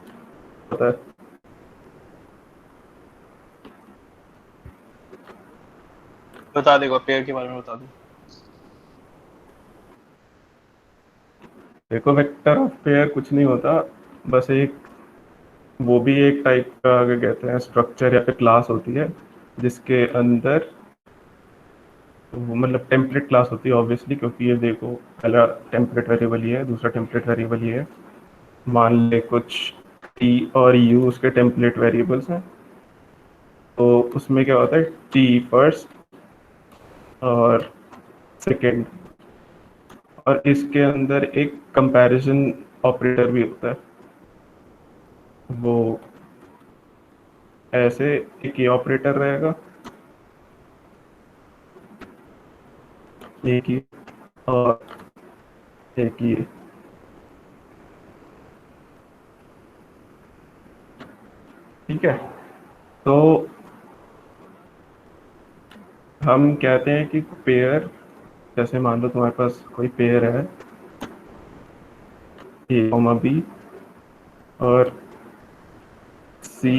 बता देगा, पेयर के बारे में बता दो। देखो वेक्टर ऑफ पेयर कुछ नहीं होता, बस एक, वो भी एक टाइप का क्या कहते हैं स्ट्रक्चर या फिर क्लास होती है जिसके अंदर वो मतलब टेम्पलेट क्लास होती है ऑब्वियसली, क्योंकि ये देखो पहला टेम्पलेट वेरिएबल ये है, दूसरा टेम्पलेट वेरिएबल ये है। मान ले कुछ t और u उसके टेम्पलेट वेरिएबल्स हैं, तो उसमें क्या होता है t फर्स्ट और सेकेंड, और इसके अंदर एक कंपैरिजन ऑपरेटर भी होता है। वो ऐसे एक ये ऑपरेटर रहेगा, एक ही और एक ये, ठीक है। तो हम कहते हैं कि पेयर, जैसे मान लो तुम्हारे पास कोई पेयर है A, B और C,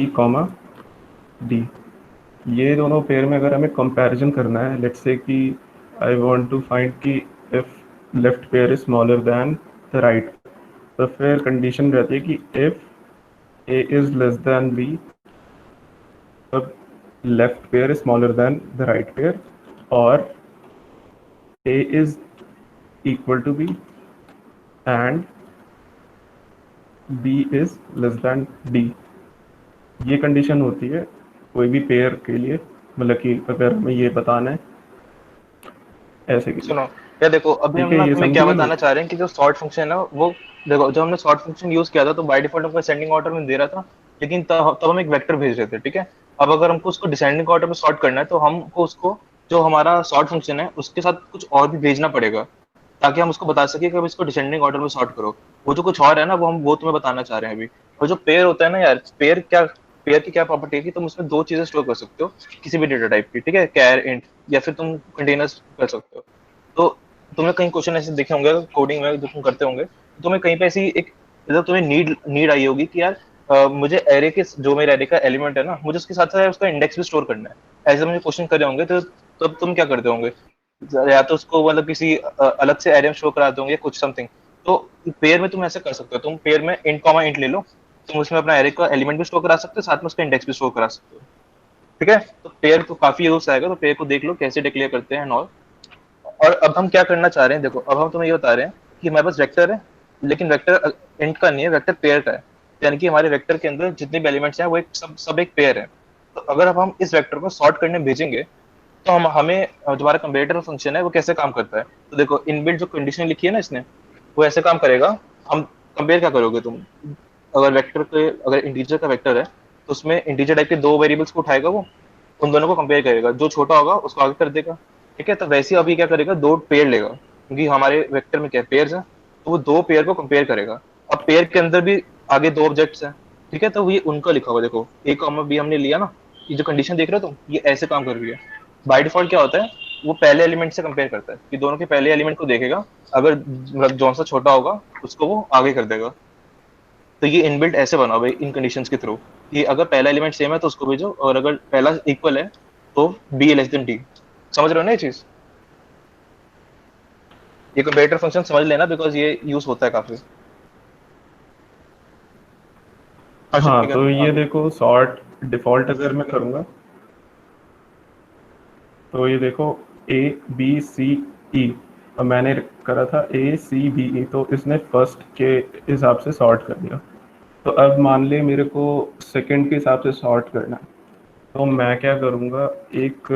D। ये दोनों पेयर में अगर हमें कंपैरिजन करना है, लेट्स से कि आई वांट टू फाइंड कि if left pair is smaller than the right, तो फिर कंडीशन रहती है कि if A is less than B, तब left pair is smaller than the right pair, और A is equal to B and B is less than D। ये condition होती है कोई भी पेयर के लिए, मतलब कि अगर हमें ये बताना है ऐसे कि सुनो या देखो, अभी हम ठीक है, ना ये तुम्हें क्या समझ में बताना चाह रहे हैं कि जो सॉर्ट फंक्शन है ना, वो देखो जब हमने सॉर्ट फंक्शन यूज किया था तो बाय डिफॉल्ट हमको असेंडिंग ऑर्डर में दे रहा था, लेकिन तब हम एक वेक्टर भेज रहे थे, ठीक है। अब अगर हमको उसको डिसेंडिंग ऑर्डर में सॉर्ट करना है तो हमको उसको, जो हमारा सॉर्ट फंक्शन है उसके साथ कुछ और भी भेजना पड़ेगा, ताकि हम उसको बता सके कि अब इसको डिसेंडिंग ऑर्डर में सॉर्ट करो। वो जो कुछ और है ना, वो तुम्हें बताना चाह रहे हैं अभी। और जो पेयर होता है ना यार, पेयर की क्या प्रॉपर्टी है कि तुम उसमें दो चीजें स्टोर कर सकते हो किसी भी डेटा टाइप की, ठीक है, कैर, इंट, या फिर तुम कंटेनर्स कर सकते हो। तो तुम्हें कहीं क्वेश्चन ऐसे देखे होंगे कोडिंग में जो तुम करते होंगे, तो तुम्हें कहीं पे ऐसी एक, मतलब तुम्हें नीड आई होगी कि यार मुझे एरे के, जो मेरे एरे का एलिमेंट है ना, मुझे उसके साथ साथ उसका इंडेक्स भी स्टोर करना है। ऐसे मुझे क्वेश्चन करे होंगे, तो तो अब तुम क्या करते होंगे, या तो उसको मतलब किसी अलग से एरे में शो कराते होंगे कुछ समथिंग। तो पेयर में तुम ऐसे कर सकते हो, तुम पेयर में इंट कॉमा इंट ले लो, तुम उसमें अपना एरे का एलिमेंट भी स्टोर करा सकते हो, साथ में उसका इंडेक्स भी स्टोर करा सकते हो। ठीक है, तो पेयर तो काफी यूज आएगा, तो पेयर को देख लो कैसे डिक्लेयर करते हैं और। अब हम क्या करना चाह रहे हैं, देखो अब हम तुम्हें ये बता रहे हैं कि हमारे पास वेक्टर है, लेकिन वेक्टर इंट का नहीं है, वेक्टर पेयर का है। यानी कि हमारे वेक्टर के अंदर जितने भी एलिमेंट्स हैं वो एक सब एक पेयर है। तो अगर अब हम इस वेक्टर को सॉर्ट करने भेजेंगे, तो हम हमें तुम्हारा कंपेरेटर फंक्शन है वो कैसे काम करता है। तो देखो इनबिल्ट जो कंडीशन लिखी है ना इसने, वो ऐसे काम करेगा। हम कंपेयर क्या करोगे तुम, अगर वेक्टर के अगर इंटीजर का वेक्टर है तो उसमें इंटीजर टाइप के दो वेरिएबल्स को उठाएगा, वो उन दोनों को कंपेयर करेगा, जो छोटा होगा उसको आगे कर देगा। ठीक है, तो वैसे ही अभी क्या करेगा, दो पेयर लेगा, क्योंकि हमारे वेक्टर में क्या पेयर है, तो वो दो पेयर को कंपेयर करेगा। अब पेयर के अंदर भी आगे दो ऑब्जेक्ट्स हैं। ठीक है, तो ये उनका लिखा हुआ देखो, ए कॉमा बी हमने लिया ना, ये जो कंडीशन देख रहे हो तुम, ये ऐसे काम कर रही है। बाय डिफॉल्ट क्या होता है, वो पहले एलिमेंट से कंपेयर करता है कि दोनों के पहले एलिमेंट को देखेगा, अगर मतलब जो सा छोटा होगा उसको वो आगे कर देगा। तो ये इनबिल्ट ऐसे बना हुआ है इन कंडीशंस के थ्रू, कि अगर पहला एलिमेंट सेम है तो उसको भेजो, और अगर पहला इक्वल है तो बी लेस देन टी। समझ रहे हो ना ये चीज, ये कंपैरेटर फंक्शन समझ लेना, बिकॉज ये यूज होता है काफी। अच्छा हाँ ठीक है, तो ये आगे। देखो सॉर्ट डिफॉल्ट अगर मैं करूँगा तो ये देखो ए बी सी ई, और मैंने करा था ए सी बी ई, तो इसने फर्स्ट के हिसाब से सॉर्ट कर दिया। तो अब मान ले मेरे को सेकंड के हिसाब से सॉर्ट करना है, तो मैं क्या करूँगा, एक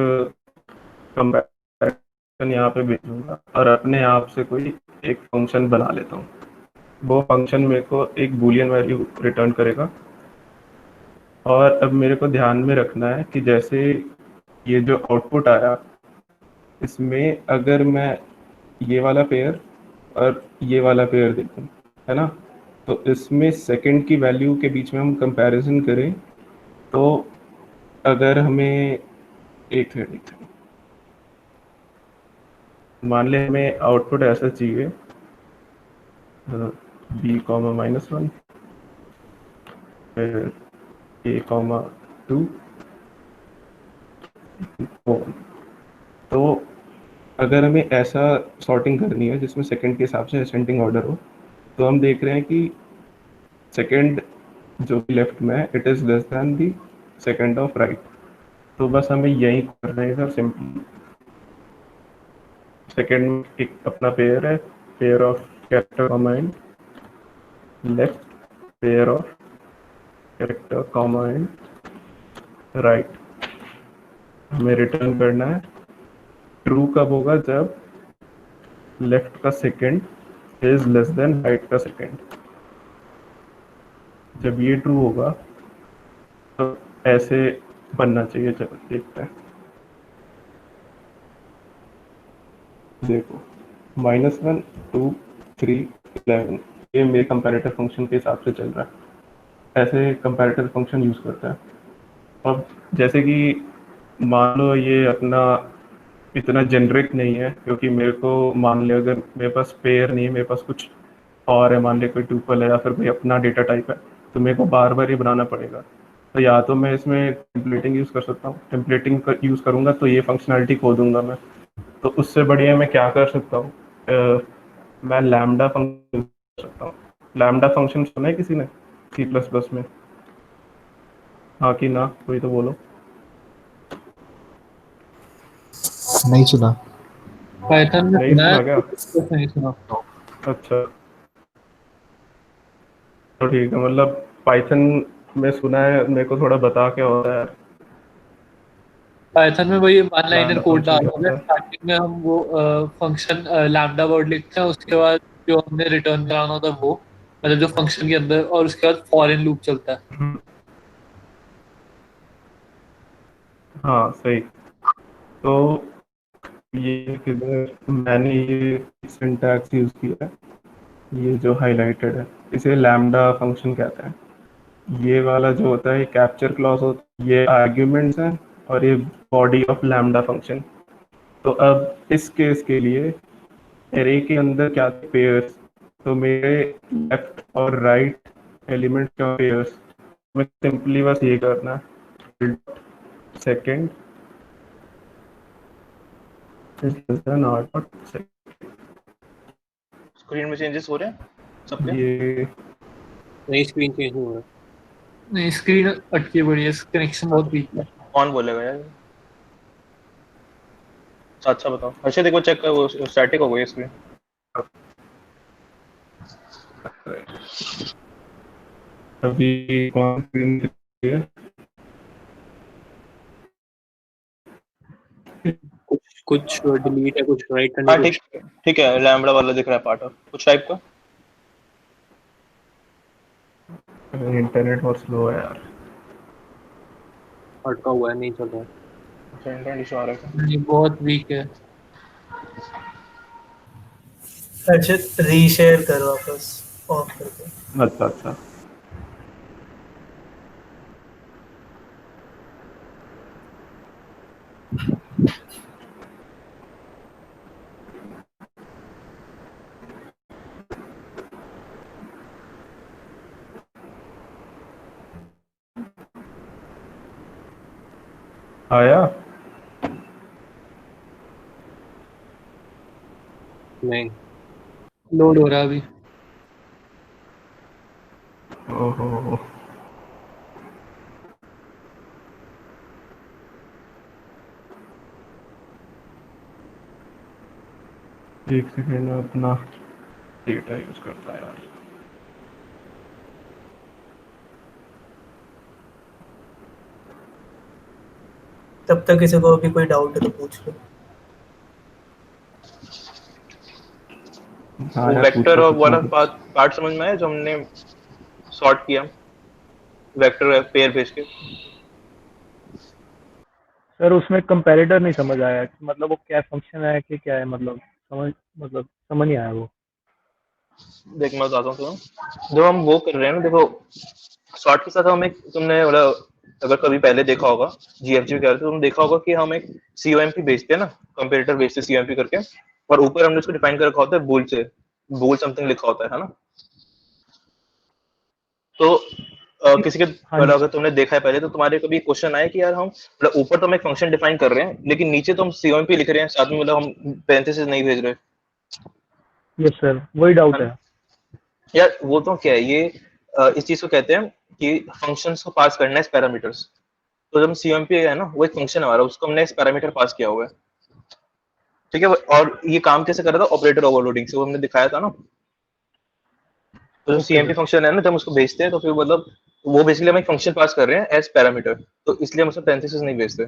कंपैरिजन यहाँ पे भेजूंगा और अपने आप से कोई एक फंक्शन बना लेता हूँ। वो फंक्शन मेरे को एक बूलियन वैल्यू रिटर्न करेगा। और अब मेरे को ध्यान में रखना है कि जैसे ये जो आउटपुट आया, इसमें अगर मैं ये वाला पेयर और ये वाला पेयर देखूं, है ना, तो इसमें सेकंड की वैल्यू के बीच में हम कंपैरिजन करें, तो अगर हमें एक मिनट मान ले हमें आउटपुट ऐसा चाहिए, बी कॉमा -1 फिर ए कॉमा 2 तो अगर हमें ऐसा सॉर्टिंग करनी है जिसमें सेकंड के हिसाब से असेंडिंग ऑर्डर हो, तो हम देख रहे हैं कि सेकंड जो लेफ्ट में है it is less than the second of right. तो बस हमें यही करना है सर, सिंपली सेकंड में एक अपना पेयर है, pair of character comma and left, pair of character comma and right. हमें रिटर्न करना है ट्रू कब होगा, जब लेफ्ट का second is less than right का सेकंड। जब ये ट्रू होगा तो ऐसे बनना चाहिए। चलो देखते हैं, देखो -1 2 3 11 ये मेरे कंपैरेटर फंक्शन के हिसाब से चल रहा है। ऐसे कंपैरेटर फंक्शन यूज़ करता है। अब जैसे कि मान लो ये अपना इतना जेनरिक नहीं है, क्योंकि मेरे को मान लिया अगर मेरे पास पेयर नहीं है, मेरे पास कुछ और है, मान लिया कोई ट्यूपल है या फिर कोई अपना डेटा टाइप है, तो मेरे को बार बार ये बनाना पड़ेगा। तो या तो मैं इसमें टेम्पलेटिंग यूज़ कर सकता हूँ, टेम्पलेटिंग का यूज़ करूँगा तो ये फंक्शनैलिटी खो दूंगा मैं। तो उससे बढ़िया मैं क्या कर सकता हूँ, मैं लैम्डा फंक्शन कर सकता हूँ। लैम्डा फंक्शन सुना है किसी ने C++ में? हाँ कि ना, कोई तो बोलो। नहीं सुना। पाइथन में नहीं सुना है, सुना क्या? C++ नहीं सुना। अच्छा तो ठीक है, मतलब पाइथन में सुना है, मेरे को थोड़ा बता क्या होता है। पाइथन में वही one liner lambda code function डाल क्या रहे होता हैं, है? स्टार्टिंग में हम वो फंक्शन लैम्डा वर्ड लिखते हैं, उसके बाद जो हमने रिटर्न कराना होता है वो, मतलब जो फंक्शन के अंदर, और उसके बाद फॉर इन लूप चलता है। हाँ सही। तो ये किधर मैंने ये सिंटैक्स यूज़ किया है, ये जो हाईलाइटेड है इसे लैम्डा फंक्शन कहते हैं। ये वाला जो होता है ये कैप्चर क्लॉज होता है, ये आर्ग्यूमेंट्स हैं, और ये बॉडी ऑफ लैम्डा फंक्शन। तो अब इस केस के लिए एरे के अंदर क्या थे, पेयर्स। तो मेरे लेफ्ट और राइट एलिमेंट का पेयर्स, मैं सिंपली बस ये करना है, सेकंड नॉट स्क्रीन में चेंजेस हो रहे हैं सबके? ये नई स्क्रीन चेंज हो रहा है। नहीं, स्क्रीन अटकी पड़ी है, कनेक्शन बहुत वीक है। कौन बोलेगा यार? अच्छा बताओ। अच्छा देखो, चेक कर, वो स्टैटिक हो गई स्क्रीन। अभी कौन स्क्रीन है? कुछ डिलीट है, कुछ राइट करने हाँ को। ठीक ठीक है, लैम्बडा वाला दिख रहा है पार्ट ऑफ कुछ टाइप का। इंटरनेट बहुत स्लो है यार। अटका हुआ है, नहीं चल रहा है। अच्छा इंटरनेट इशू आ रहा है। नहीं, बहुत वीक है। अर्षित रीशेयर कर वापस ऑफ करके। अच्छा अच्छा आया? नहीं, लोड हो रहा है अभी। ओहो, एक सेकेंड में अपना डेटा यूज करता है यार। तब तक किसी को भी कोई डाउट है तो पूछ लो। हाँ वो यार, वेक्टर पूछो और कुछ ना वाला कुछ। पार्ट समझ में आया जो हमने सॉर्ट किया, वेक्टर पेयर भेज के? सर उसमें कंपैरेटर नहीं समझ आया कि मतलब वो क्या फंक्शन है कि क्या है, मतलब समझ नहीं आया वो। देख मैं बताता हूँ तुम्हें। जब हम वो कर रहे हैं ना, देखो सॉर्ट के साथ हम एक, तुमने मतलब अगर कभी पहले देखा होगा जीएफजी वगैरह, तो तुमने देखा होगा कि हम एक सीओएमपी भेजते हैं ना, कंपेरेटर भेजते हैं सीओएमपी करके, और ऊपर हमने उसको डिफाइन कर रखा होता है बोल से, बोल समथिंग लिखा होता है ना। तो किसी के हाँ मतलब जी। अगर तुमने देखा है पहले, तो तुम्हारे कभी क्वेश्चन आए कि यार हम मतलब ऊपर तो हम एक फंक्शन डिफाइन कर रहे हैं लेकिन नीचे तो हम सीओएमपी लिख रहे हैं, साथ में मतलब हम पैरेंथेसिस नहीं भेज रहे। यस सर, वही है डाउट ना? है। यार वो तो क्या है ये, इस चीज को कहते हैं कि फंक्शंस को पास करना है पैरामीटर्स। तो जब सीएमपी है ना, वो एक फंक्शन है हमारा, उसको हमने पैरामीटर पास किया हुआ है। ठीक है, और ये काम कैसे कर रहा था? ऑपरेटर ओवरलोडिंग से, वो हमने दिखाया था ना। तो जो ओके सीएमपी सर। फंक्शन है ना, जब हम उसको भेजते हैं तो फिर मतलब वो बेसिकली हम एक फंक्शन पास कर रहे हैं एज पैरामीटर, तो इसलिए हम उसमें पैरेंथेसिस नहीं भेजते।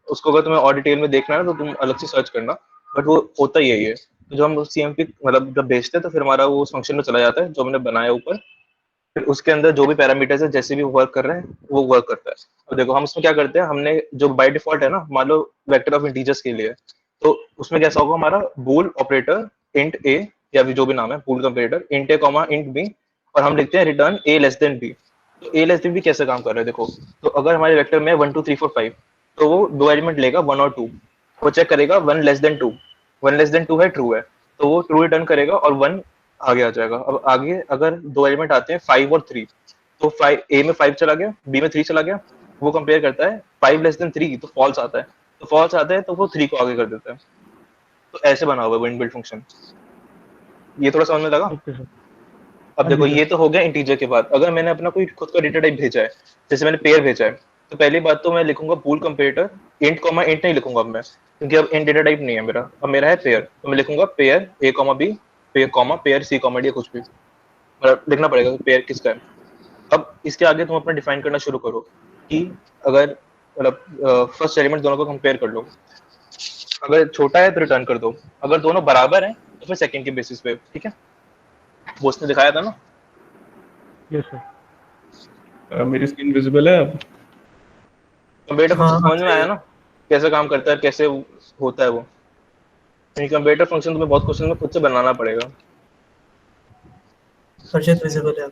उसको अगर तुम्हें और डिटेल में देखना है तो तुम अलग से सर्च करना, बट वो होता ही है ये। तो जो हम सीएमपी मतलब जब भेजते हैं तो फिर हमारा वो उस फंक्शन में चला जाता है जो हमने बनाया ऊपर, फिर उसके अंदर जो भी पैरामीटर्स है जैसे भी वर्क कर रहे हैं वो वर्क करता है। अब देखो हम इसमें क्या करते हैं, हमने जो बाय डिफॉल्ट है ना, मान लो वेक्टर ऑफ इंटीजर्स के लिए, तो उसमें कैसा होगा हमारा बूल ऑपरेटर इंट ए, या भी जो भी नाम है बूल कंपेरेटर इंट ए कॉमा इंट बी, और हम लिखते हैं रिटर्न ए लेस देन बी। तो ए लेस देन बी कैसे काम कर रहा है देखो, तो अगर हमारे वेक्टर में 1 2 3 4 5, तो वो दो एलिमेंट लेगा 1 और 2, वो चेक करेगा 1 लेस देन 2, 1 लेस देन 2 है ट्रू है, तो वो ट्रू रिटर्न करेगा और 1 आगे आ जाएगा। अब आगे अगर दो एलिमेंट आते हैं 5 और 3, तो 5 ए में 5 चला गया, बी में 3 चला गया, वो कंपेयर करता है 5 लेस देन 3 तो फॉल्स आता है, तो फॉल्स आता है तो वो 3 को आगे कर देता है। तो ऐसे बना हुआ है वो इनबिल्ट फंक्शन। ये थोड़ा समझ में लगा? Okay sir. अब हाँ जी देखो सर। ये तो हो गया इंटीजर के बाद। अगर मैंने अपना कोई खुद का डेटा टाइप भेजा है, जैसे मैंने पेयर भेजा है, तो पहली बात तो मैं लिखूंगा pool comparator int comma int नहीं लिखूंगा अब मैं, क्योंकि अब इंट डेटा टाइप नहीं है मेरा, अब मेरा है पेयर, तो मैं लिखूंगा pair a comma b, pair c comma d, कुछ भी मतलब लिखना पड़ेगा कि पेयर किसका है। अब इसके आगे तुम अपना डिफाइन करना शुरू करो कि अगर मतलब फर्स्ट एलिमेंट दोनों को कंपेयर कर लो, अगर छोटा है तो रिटर्न कर दो, अगर दोनों बराबर हैं तो फिर सेकंड के बेसिस पे। ठीक है, वो उसने दिखाया था ना। Yes sir. मेरी स्क्रीन विजिबल है अब? कंपेरेटर हाँ फंक्शन हाँ समझ में आया ना, कैसे काम करता है, कैसे होता है वो? कंपेरेटर फंक्शन तुम्हें बहुत क्वेश्चन में खुद से बनाना पड़ेगा। अर्षित विजिबल है।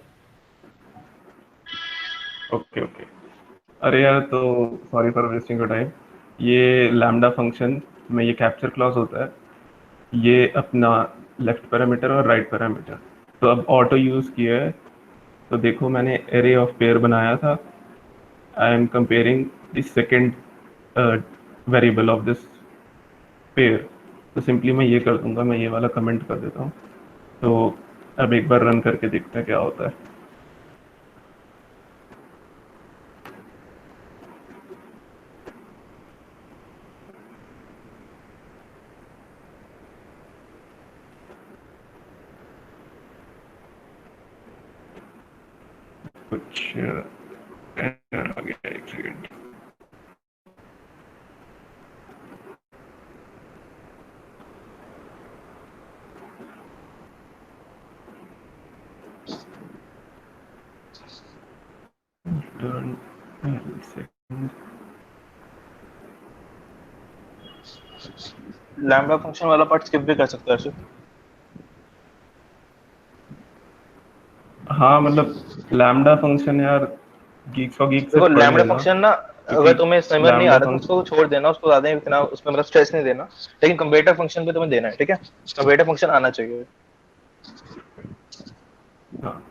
Okay okay. अरे यार, तो sorry for wasting your time. ये लैम्डा फंक्शन में ये कैप्चर क्लॉज होता है, ये अपना लेफ्ट पैरामीटर और राइट पैरामीटर तो अब ऑटो यूज किया है। तो देखो मैंने एरे ऑफ पेयर बनाया था, I am comparing the second variable of this pair, तो सिंपली मैं ये कर दूंगा, मैं ये वाला कमेंट कर देता हूँ। तो अब एक बार रन करके देखते हैं क्या होता है। कुछ error आ गया, एक सेकेंड। लैम्बडा फंक्शन वाला पार्ट स्किप भी कर सकते हैं अर्षित। हाँ मतलब लैम्डा फंक्शन यार गीक्स फॉर गीक्स से देखो पढ़ लैम्बडा लेना, फंक्शन ना क्योंकि अगर तुम्हें समझ नहीं आ लैम्डा रहा तो फंक्शन उसको छोड़ देना, उसको ज्यादा इतना उसमें मतलब स्ट्रेस नहीं देना, लेकिन कंपेरेटर फंक्शन पे तुम्हें देना है, ठीक है। कंपेरेटर फंक्शन आना चाहिए, हाँ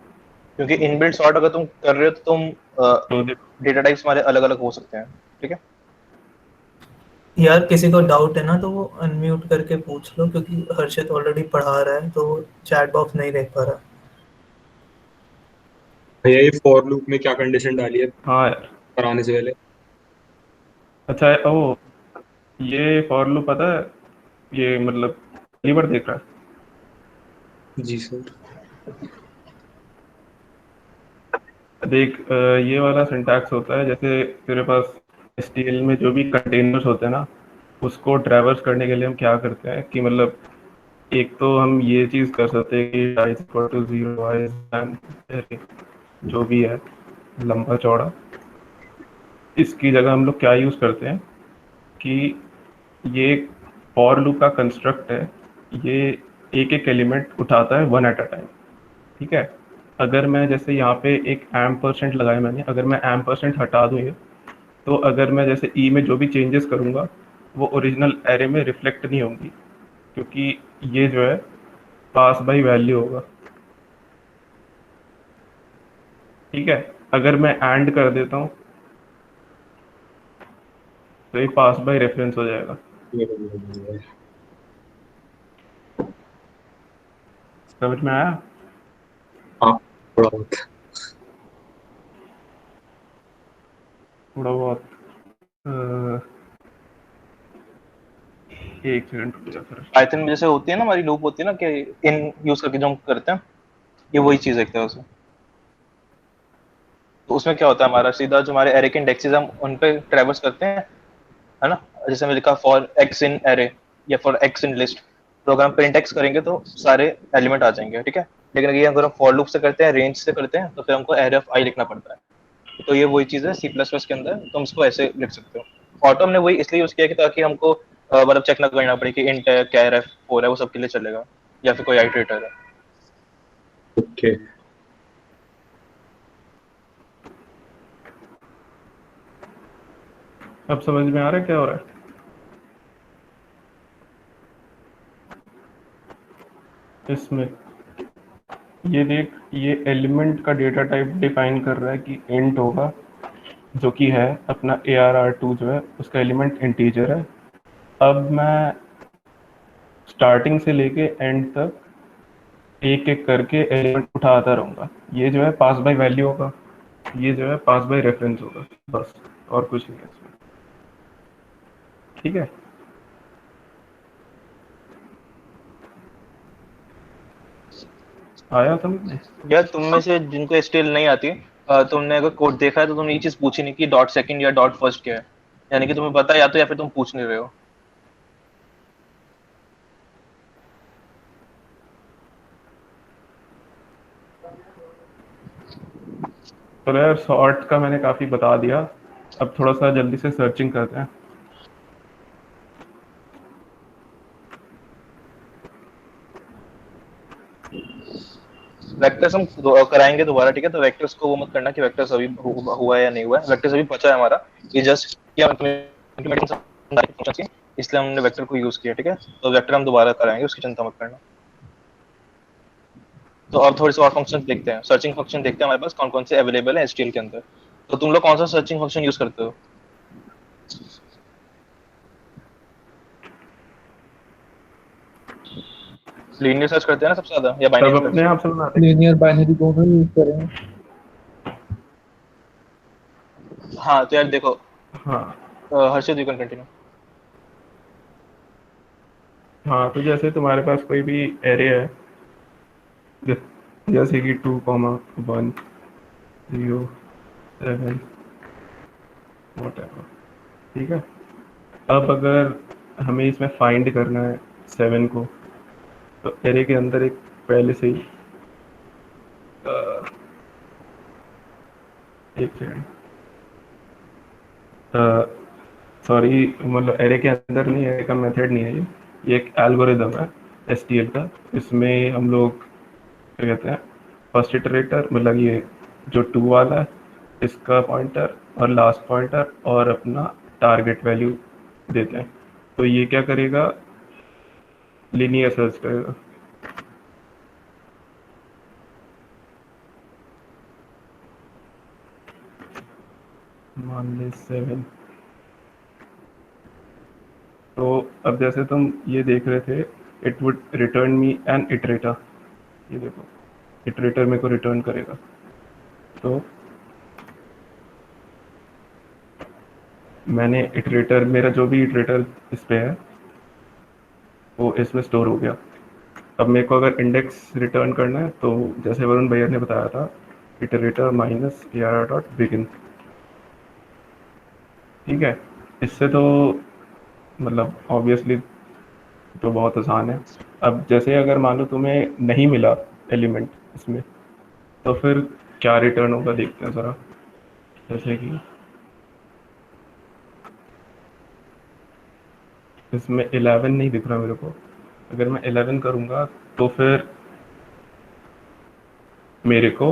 क्योंकि इनबिल्ट सॉर्ट अगर तुम कर रहे हो तो तुम तो देखो डेटा टाइप्स हमारे अलग अलग हो सकते हैं, ठीक है। यार किसी को डाउट है ना तो वो अनम्यूट करके पूछ लो, क्योंकि हर्षित ऑलरेडी पढ़ा रहा है तो चैट बॉक्स नहीं देख पा रहा। भैया ये फॉर लूप में क्या कंडीशन डाली है हाँ यार। कराने से पहले? अच्छा है, ओ ये फॉर लूप पता है, ये मतलब पहली बार देख रहा है। जी सर। देख ये वाला सिंटैक्स होता है, जैसे तेरे पास STL में जो भी कंटेनर्स होते हैं ना, उसको ट्रैवर्स करने के लिए हम क्या करते हैं कि मतलब एक तो हम ये चीज़ कर सकते हैं कि i इक्वल टू 0 i जो भी है लंबा चौड़ा, इसकी जगह हम लोग क्या यूज़ करते हैं कि ये फॉर लूप का कंस्ट्रक्ट है, ये एक एक एलिमेंट उठाता है वन एट अ टाइम, ठीक है। अगर मैं जैसे यहाँ पे एक %% लगाया मैंने, अगर मैं %% हटा दूँ ये, तो अगर मैं जैसे ई में जो भी चेंजेस करूँगा वो ओरिजिनल एरे में रिफ्लेक्ट नहीं होंगी, क्योंकि ये जो है पास बाई वैल्यू होगा, ठीक है। अगर मैं एंड कर देता हूँ तो ये पास बाई रेफरेंस हो जाएगा। समझ में आया? हाँ थोड़ा बहुत। थोड़ा बहुत एक सेकंड रुक जा फिर। पाइथन में जैसे होती है ना हमारी लूप होती है ना कि इन यूज करके जो हम करते हैं, ये वही चीज है एक तरह से। तो उसमें क्या होता है, हमारा सीधा जो हमारे एरे के इंडेक्सेस हम उन पे ट्रैवर्स करते हैं, है ना। जैसे मैं लिखा फॉर एक्स इन एरे या फॉर एक्स इन लिस्ट, तो अगर हम प्रिंट एक्स करेंगे तो सारे एलिमेंट आ जाएंगे, ठीक है। लेकिन अगर हम फॉर लूप से करते हैं, रेंज से करते हैं, तो फिर हमको एरे ऑफ आई लिखना पड़ता है। तो ये वही चीज है C++ के अंदर, तो हम इसको ऐसे लिख सकते हो। ऑटो हमने वही इसलिए यूज किया कि ताकि हमको मतलब चेक ना करना पड़े कि इंट है, कैर है, फोर है, वो सब के लिए चलेगा, या फिर कोई आइटरेटर है। ओके अब समझ में आ रहा है क्या हो रहा है? इसमें ये देख, ये एलिमेंट का डेटा टाइप डिफाइन कर रहा है कि इंट होगा, जो कि है अपना ARR2 जो है उसका एलिमेंट इंटीजर है। अब मैं स्टार्टिंग से लेके एंड तक एक एक करके एलिमेंट उठाता रहूँगा। ये जो है पास बाय वैल्यू होगा, ये जो है पास बाय रेफरेंस होगा, बस और कुछ नहीं है इसमें, ठीक है। आया समझ में? यार तुम में से जिनको STL नहीं आती, तुमने अगर कोड देखा है तो तुमने ये चीज पूछी नहीं कि डॉट सेकंड या डॉट फर्स्ट क्या है, यानी कि तुम्हें पता है या तो, या फिर तुम पूछ नहीं रहे हो। तो यार सॉर्ट का मैंने काफ़ी बता दिया, अब थोड़ा सा जल्दी से सर्चिंग करते हैं। वेक्टर्स हम कराएंगे दोबारा, ठीक है। तो वेक्टर्स को वो मत करना कि वेक्टर्स अभी हुआ है या नहीं हुआ है, वेक्टर्स अभी बचा है हमारा, ये जस्ट इसलिए हमने वेक्टर को यूज किया, ठीक है। तो वेक्टर हम दोबारा कराएंगे, उसकी चिंता मत करना। तो अब थोड़े से और फंक्शंस देखते हैं, सर्चिंग फंक्शन देखते हैं हमारे पास कौन कौन से अवेलेबल है STL के अंदर। तो तुम लोग कौन सा सर्चिंग फंक्शन यूज करते हो? लीनियर सर्च करते हैं ना सबसे ज्यादा, या सब बाइनरी अपने सर्च? आप से बनाते हैं। लीनियर बाइनरी दोनों यूज करें। हाँ तो यार देखो, हाँ हर्षित यू कैन कंटिन्यू। हाँ, तो जैसे तुम्हारे पास कोई भी एरे है, जैसे कि 2,1,0,7 whatever, ठीक है। अब अगर हमें इसमें फाइंड करना है 7 को, तो एरे के अंदर एक पहले से ही एक सेकंड, सॉरी, मतलब एरे के अंदर नहीं, एरे का मेथड नहीं है ये एक एल्गोरिदम है STL का। इसमें हम लोग क्या कहते हैं, फर्स्ट इटरेटर, मतलब ये जो 2 वाला है इसका पॉइंटर और लास्ट पॉइंटर और अपना टारगेट वैल्यू देते हैं। तो ये क्या करेगा, लीनियर सर्च करेगा। मान ले 7। तो अब जैसे तुम ये देख रहे थे, it would return me an iterator, ये देखो इटरेटर मेरे को रिटर्न करेगा। तो मैंने इटरेटर, मेरा जो भी इटरेटर इस पे है वो इसमें स्टोर हो गया। अब मेरे को अगर इंडेक्स रिटर्न करना है, तो जैसे वरुण भैया ने बताया था, iterator minus ARR dot begin, ठीक है। इससे तो मतलब ऑब्वियसली तो बहुत आसान है। अब जैसे अगर मान लो तुम्हें नहीं मिला एलिमेंट इसमें, तो फिर क्या रिटर्न होगा देखते हैं ज़रा। जैसे कि इसमें 11 नहीं दिख रहा मेरे को, अगर मैं 11 करूँगा तो फिर मेरे को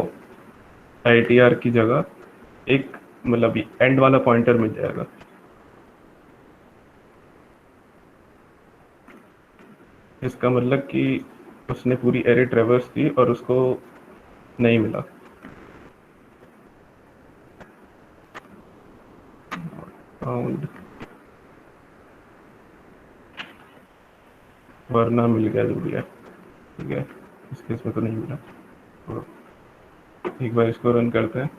ITR की जगह एक मतलब एंड वाला पॉइंटर मिल जाएगा। इसका मतलब कि उसने पूरी एरे ट्रेवर्स की और उसको नहीं मिला। फाउंड, वरना मिल गया जो भी है, ठीक है। इस केस में तो नहीं मिला। तो एक बार इसको रन करते हैं।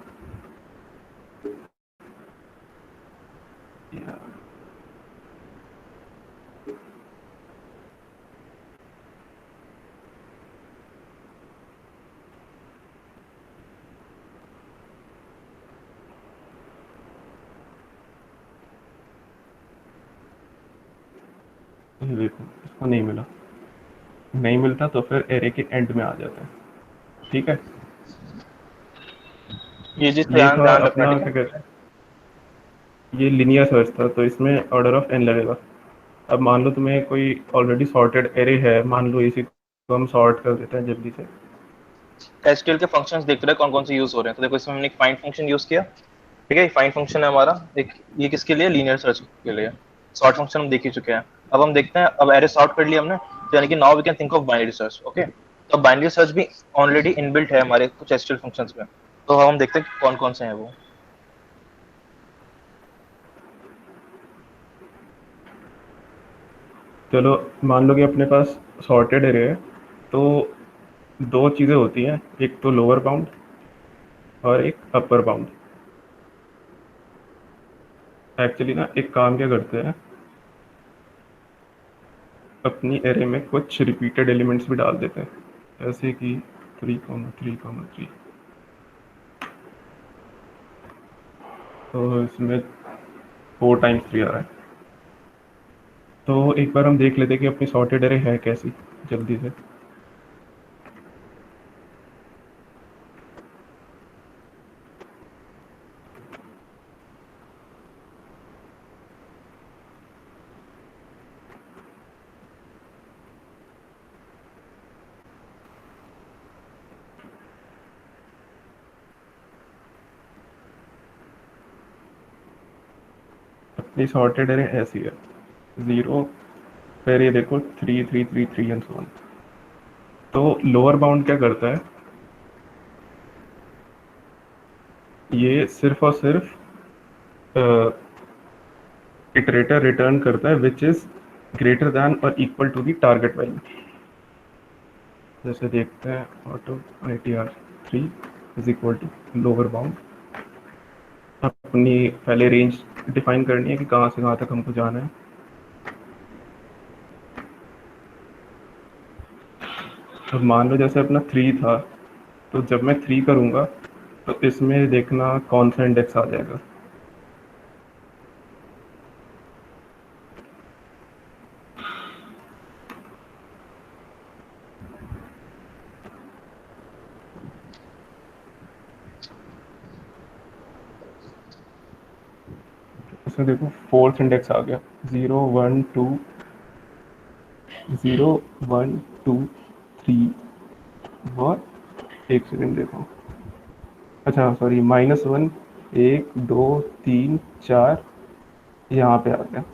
ये देखो इसको नहीं मिला, नहीं मिलता तो फिर एरे के एंड में आ जाता है, ठीक है। ये चीज ये ध्यान था ध्यान रखना, अपना ठीक क्या है। कहते हैं, ये लिनियर सर्च था, तो इसमें ऑर्डर ऑफ n लगेगा। अब मान लो तुम्हें कोई ऑलरेडी सॉर्टेड एरे है, मान लो इसी को हम सॉर्ट कर देते हैं जल्दी से। SQL के फंक्शंस देखते रहे कौन कौन से यूज हो रहे हैं। तो देखो इसमें हमने एक फाइंड फंक्शन यूज किया, ठीक है। फाइंड फंक्शन है हमारा एक, ये किसके लिए, लीनियर सर्च के लिए। सॉर्ट फंक्शन हम देख ही चुके हैं। अब हम देखते हैं, अब एरे सॉर्ट कर लिया हमने, तो यानी कि now we can think of binary search, okay. तो बाइनरी सर्च भी ऑलरेडी इनबिल्ट है हमारे कुछ SQL फंक्शंस में। तो हम देखते हैं कौन कौन से हैं वो। चलो मान लो कि अपने पास सॉर्टेड एरे है, तो दो चीज़ें होती हैं, एक तो लोअर बाउंड और एक अपर बाउंड। एक्चुअली ना एक काम क्या करते हैं, अपनी एरे में कुछ रिपीटेड एलिमेंट्स भी डाल देते हैं, जैसे कि 3,3,3। तो इसमें 4 टाइम्स 3 आ रहा है। तो एक बार हम देख लेते हैं कि अपनी सॉर्टेड एरे है कैसी, जल्दी से। अपनी सॉर्टेड एरे ऐसी है, 0, फिर ये देखो 3, 3, 3, 3 एंड सो ऑन। तो लोअर बाउंड क्या करता है, ये सिर्फ और सिर्फ इटरेटर रिटर्न करता है विच इज ग्रेटर दैन और equal to the target value. जैसे देखते हैं auto ITR 3 is equal to lower bound, अपनी पहले रेंज डिफाइन करनी है कि कहाँ से कहाँ तक हमको जाना है। अब मान लो जैसे अपना 3 था, तो जब मैं 3 करूँगा तो इसमें देखना कौन सा इंडेक्स आ जाएगा। इसमें देखो फोर्थ इंडेक्स आ गया 0 1 2 0 1 2 3 और एक सेकंड देखो, अच्छा सॉरी -1 1 2 3 4 यहाँ पे आ गया,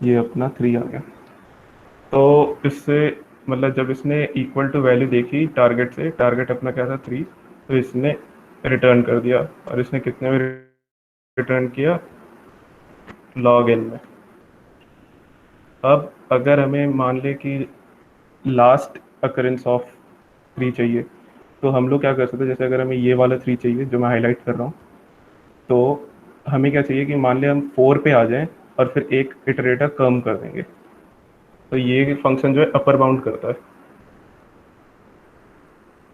ये अपना 3 आ गया। तो इससे मतलब जब इसने इक्वल टू वैल्यू देखी टारगेट से, टारगेट अपना क्या था 3, तो इसने रिटर्न कर दिया, और इसने कितने में रिटर्न किया, log n में। अब अगर हमें मान ले कि लास्ट अकरेंस ऑफ 3 चाहिए, तो हम लोग क्या कर सकते हैं, जैसे अगर हमें ये वाला 3 चाहिए जो मैं हाईलाइट कर रहा हूँ, तो हमें क्या चाहिए कि मान ले हम 4 पे आ जाएं और फिर एक इटरेटर कम कर देंगे, तो ये फंक्शन जो है अपर बाउंड करता है।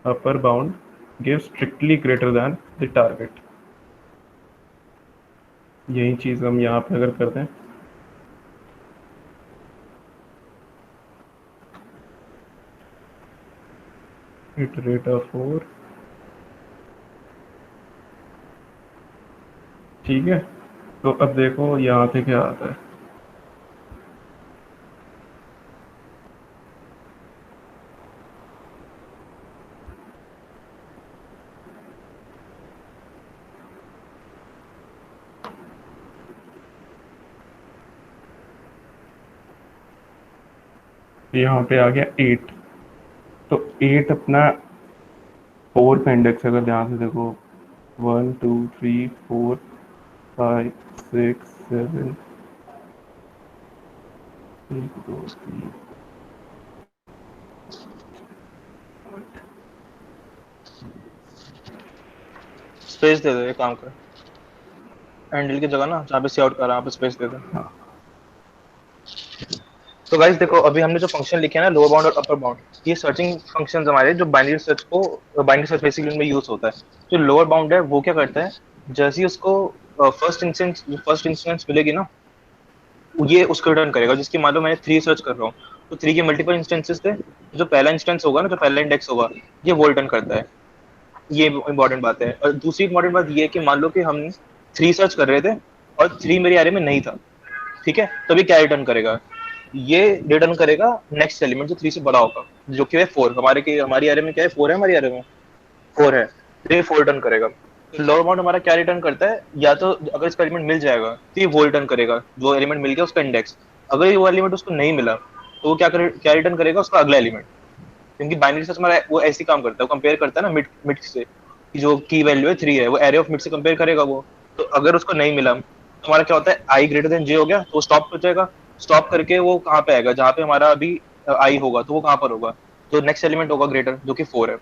Upper bound give strictly greater than the target. यही चीज़ हम यहाँ पे अगर कर दें, इटरेटर 4, ठीक है। तो अब देखो यहाँ पे क्या आता है, यहाँ पे आ गया 8। तो 8 अपना 4 का इंडेक्स अगर ध्यान से देखो 1 2 3 4 5 6 7 1 2 3 स्पेस दे दो, एक काम कर, हैंडल की जगह ना जहाँ पे सी आउट कर रहा है, यहाँ पे स्पेस दे दो। हाँ। तो गाइस देखो, अभी हमने जो फंक्शन लिखे हैं ना, लोअर बाउंड और अपर बाउंड, ये सर्चिंग फंक्शंस हमारे जो बाइनरी सर्च को, बाइनरी सर्च बेसिकली उनमें यूज होता है। जो लोअर बाउंड है वो क्या करता है, जैसे ही उसको फर्स्ट इंस्टेंस मिलेगी ना, ये उसको रिटर्न करेगा। जिसकी मान लो मैंने 3 सर्च कर रहा हूँ, तो 3 के मल्टीपल इंस्टेंसेस थे, जो पहला इंस्टेंस होगा ना, जो पहला इंडेक्स होगा, ये वो रिटर्न करता है। ये इंपॉर्टेंट बात है। और दूसरी इंपॉर्टेंट बात ये है कि मान लो कि हम 3 सर्च कर रहे थे और 3 मेरे एरे में नहीं था, ठीक है, तो ये क्या रिटर्न करेगा, ये रिटर्न करेगा नेक्स्ट एलिमेंट जो 3 से बड़ा होगा, जो कि है 4। हमारी एरे में क्या है, 4 है, हमारी एरे में 4 है, तो ये 4 रिटर्न करेगा। तो लोअर बाउंड हमारा क्या रिटर्न करता है, या तो अगर इसका एलिमेंट मिल जाएगा तो ये वो रिटर्न करेगा, जो एलिमेंट मिल गया उसका इंडेक्स। अगर ये वो एलिमेंट उसको नहीं मिला, तो वो क्या रिटर्न करेगा, उसका अगला एलिमेंट। क्योंकि बाइनरी सर्च हमारा वो ऐसे काम करता है, वो कंपेयर करता है ना मिड से, कि जो की वैल्यू है 3 है, वो एरे ऑफ मिड से कंपेयर करेगा वो। तो अगर उसको नहीं मिला तो हमारा क्या होता है, आई ग्रेटर देन जे हो गया, तो वो स्टॉप हो जाएगा। स्टॉप करके वो कहाँ पे आएगा, जहाँ पे हमारा अभी आई होगा, तो वो कहाँ पर होगा, तो नेक्स्ट एलिमेंट होगा ग्रेटर, जो कि 4 है,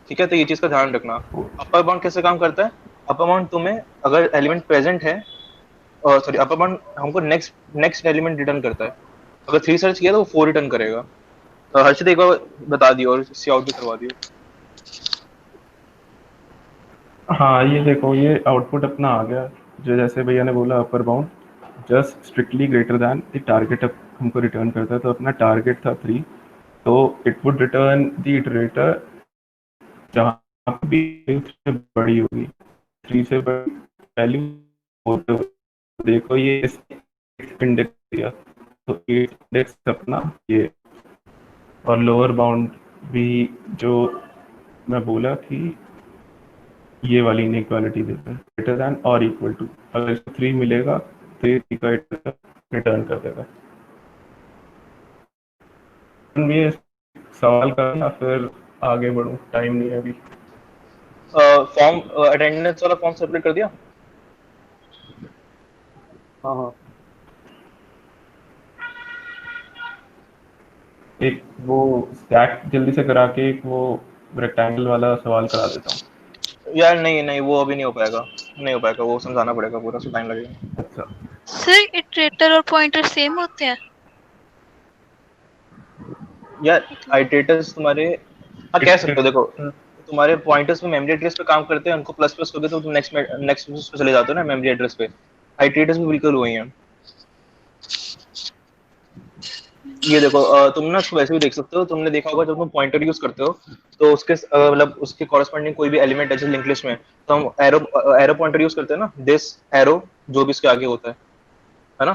ठीक है। तो ये चीज का ध्यान रखना। अपर बाउंड कैसे काम करता है, अपर बाउंड तुम्हें अगर एलिमेंट प्रेजेंट है, सॉरी, अपर बाउंड हमको नेक्स्ट एलिमेंट रिटर्न करता है। अगर 3 सर्च किया तो वो 4 रिटर्न करेगा। हर्षित एक बार बता दियो और सी आउट भी करवा दियो। हाँ, ये देखो ये आउटपुट अपना आ गया, जो जैसे भैया ने बोला upper bound just strictly greater than the target हमको रिटर्न करता है। तो अपना टारगेट था 3, तो it would return the iterator जहाँ भी 3 से बड़ी होगी, 3 से बड़ी वैल्यू। देखो ये इंडेक्स दिया, तो इंडेक्स अपना ये, और लोअर बाउंड भी जो मैं बोला कि ये वाली इनइक्वालिटी देता है, ग्रेटर दैन और इक्वल टू। अगर इसको 3 मिलेगा तो ये रिटर्न कर देगा। ये सवाल का या फिर आगे बढ़ूं, टाइम नहीं है अभी। फॉर्म अटेंडेंस वाला फॉर्म सबमिट कर दिया। हाँ हाँ। एक वो स्टैक जल्दी से करा के एक वो रेक्टेंगल वाला सवाल करा देता हूँ। यार नहीं नहीं, वो अभी नहीं हो पाएगा, नहीं हो पाएगा, वो समझाना पड़ेगा पूरा, सो टाइम लगेगा। अच्छा, सर इटरेटर और पॉइंटर सेम होते हैं? यार आइटरेटर्स तुम्हारे, हाँ कह सकते हो, देखो तुम्हारे पॉइंटर्स में मेमोरी एड्रेस पे काम करते हैं, उनको प्लस प्लस कर देते हो, तुम नेक्स्ट पे चले जाते हो ना मेमोरी एड्रेस पे। आइटरेटर्स भी बिल्कुल वही हैं। ये देखो तुम ना उसको वैसे भी देख सकते हो, तुमने देखा होगा जब तुम पॉइंटर यूज करते हो तो उसके मतलब उसके कॉरेस्पॉन्डिंग कोई भी एलिमेंट है जैसे लिंक लिस्ट में, तो हम एरो पॉइंटर यूज करते हैं ना, दिस एरो जो भी इसके आगे होता है ना।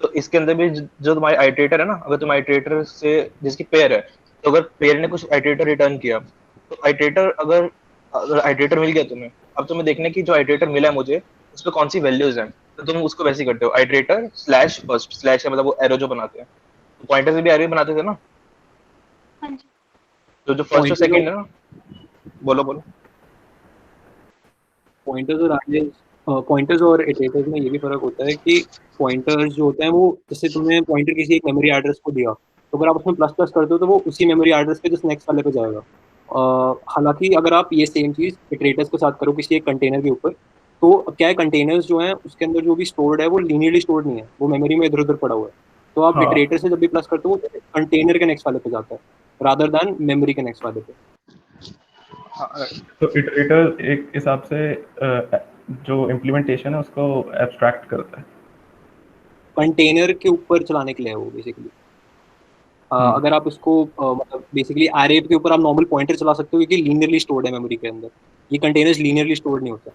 तो इसके अंदर भी जो तुम्हारी आइटरेटर है ना, अगर तुम आइटरेटर से जिसकी पेयर है, तो अगर पेयर ने कुछ आइटरेटर रिटर्न किया, तो आइटरेटर अगर अगर आइटरेटर मिल गया तुम्हें, अब तुम्हें देखना है कि जो आइटरेटर मिला है मुझे उस पर कौन सी वैल्यूज हैं, तो तुम उसको वैसे ही करते हो, आइटरेटर स्लैश फर्स्ट, स्लैश का मतलब वो एरो जो बनाते हैं, तो पॉइंटर से भी एरो बनाते थे ना, हाँ जी। तो जो फर्स्ट और सेकंड है ना, बोलो बोलो। पॉइंटर्स और इटरेटर्स में ये भी फर्क होता है कि पॉइंटर्स जो होते हैं वो, जैसे तुमने पॉइंटर किसी एक मेमोरी एड्रेस को दिया, तो अगर आप उसमें प्लस प्लस करते हो तो वो उसी मेमोरी एड्रेस पे जिस नेक्स्ट वाले पे जाएगा। हालांकि अगर आप ये सेम चीज़ इटरेटर्स के साथ करो किसी एक कंटेनर के ऊपर, तो क्या है, कंटेनर्स जो है उसके अंदर जो भी स्टोर्ड है वो लीनियरली स्टोर्ड नहीं है, वो मेमोरी में इधर उधर पड़ा हुआ है। तो आप हाँ। इटरेटर से जब भी प्लस करते हो वो कंटेनर के नेक्स्ट वाले पे जाता है रादर देन मेमोरी के नेक्स्ट वाले पे। तो इटरेटर एक हिसाब से जो इम्प्लीमेंटेशन है उसको एब्स्ट्रैक्ट करता है, कंटेनर के ऊपर चलाने के लिए है वो बेसिकली। अगर आप इसको मतलब बेसिकली एरे के ऊपर आप नॉर्मल पॉइंटर चला सकते हो क्योंकि लीनियरली स्टोर्ड है मेमोरी के अंदर, ये कंटेनर्स लीनियरली स्टोर्ड नहीं होता,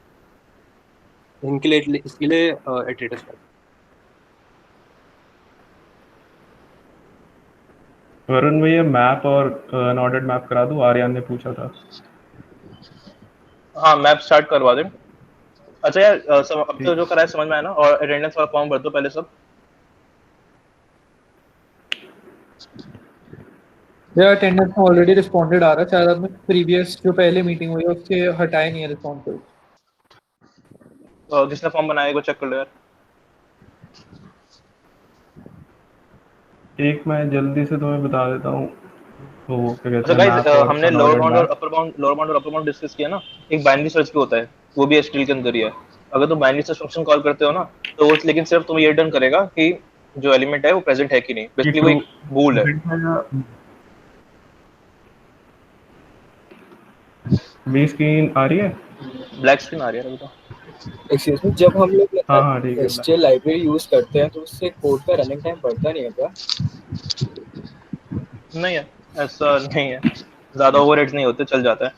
इनके लिए इसके लिए इटरेटर्स है। वरुण भैया मैप और अनऑर्डर्ड मैप करा दूं, आर्यन ने पूछा था। हाँ मैप स्टार्ट करवा दें। अच्छा यार अब तो जो करा है समझ में आया ना, और अटेंडेंस वाला फॉर्म भर दो पहले सब। यार अटेंडेंस में ऑलरेडी रिस्पॉन्डेड आ रहा है, शायद आपने प्रीवियस जो पहले मीटिंग हुई है उससे हटाया नहीं है रिस्पॉन्ड। जिसने फॉर्म बनाया है वो चेक कर लो यार। एक मैं जल्दी से तुम्हें बता देता हूँ, तो क्या कहते अच्छा हैं गाइस, मैप और हमने अनऑर्डर्ड मैप। लोअर बाउंड और अपर बाउंड डिस्कस किया ना। एक बाइनरी सर्च भी होता है, वो भी एचटीएल के अंदर ही है। अगर तुम बाइनरी सर्च फंक्शन कॉल करते हो ना, तो वो लेकिन सिर्फ तुम्हें ये रिटर्न करेगा कि जो एलिमेंट है वो प्रेजेंट है कि नहीं, बेसिकली वो एक बूल है। मेरी स्क्रीन आ रही है? ब्लैक स्क्रीन आ रही है अभी तो। एक्सक्यूज मी, जब हम लोग हाँ ठीक है। एसटीएल लाइब्रेरी यूज करते हैं तो उससे कोड का रनिंग टाइम बढ़ता नहीं है क्या? नहीं है, ऐसा नहीं है, ज्यादा ओवरहेड्स नहीं होते, चल जाता है।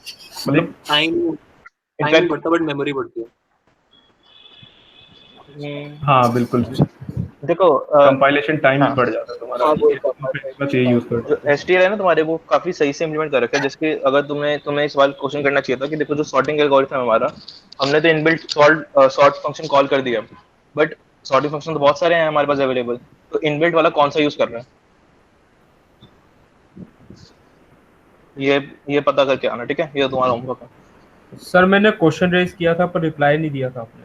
मतलब टाइम बढ़ता बट मेमोरी बढ़ती है। हाँ बिल्कुल देखो कंपाइलेशन टाइम भी बढ़ जाता है तुम्हारा। बस ये यूज करते जो एचटीएल है ना तुम्हारे, वो काफी सही से इम्प्लीमेंट कर रखा है। जिसके अगर तुम्हें इस बार क्वेश्चन करना चाहिए था कि देखो जो सॉर्टिंग एल्गोरिथम है हमारा, हमने तो इनबिल्ट सॉर्ट फंक्शन कॉल कर दिया, बट सॉर्टिंग फंक्शन तो बहुत सारे हैं हमारे पास अवेलेबल, तो इनबिल्ट वाला कौन सा यूज कर रहे हैं ये पता करके आना, ठीक है? ये तुम्हारा होमवर्क है। सर मैंने क्वेश्चन रेज किया था पर रिप्लाई नहीं दिया था आपने।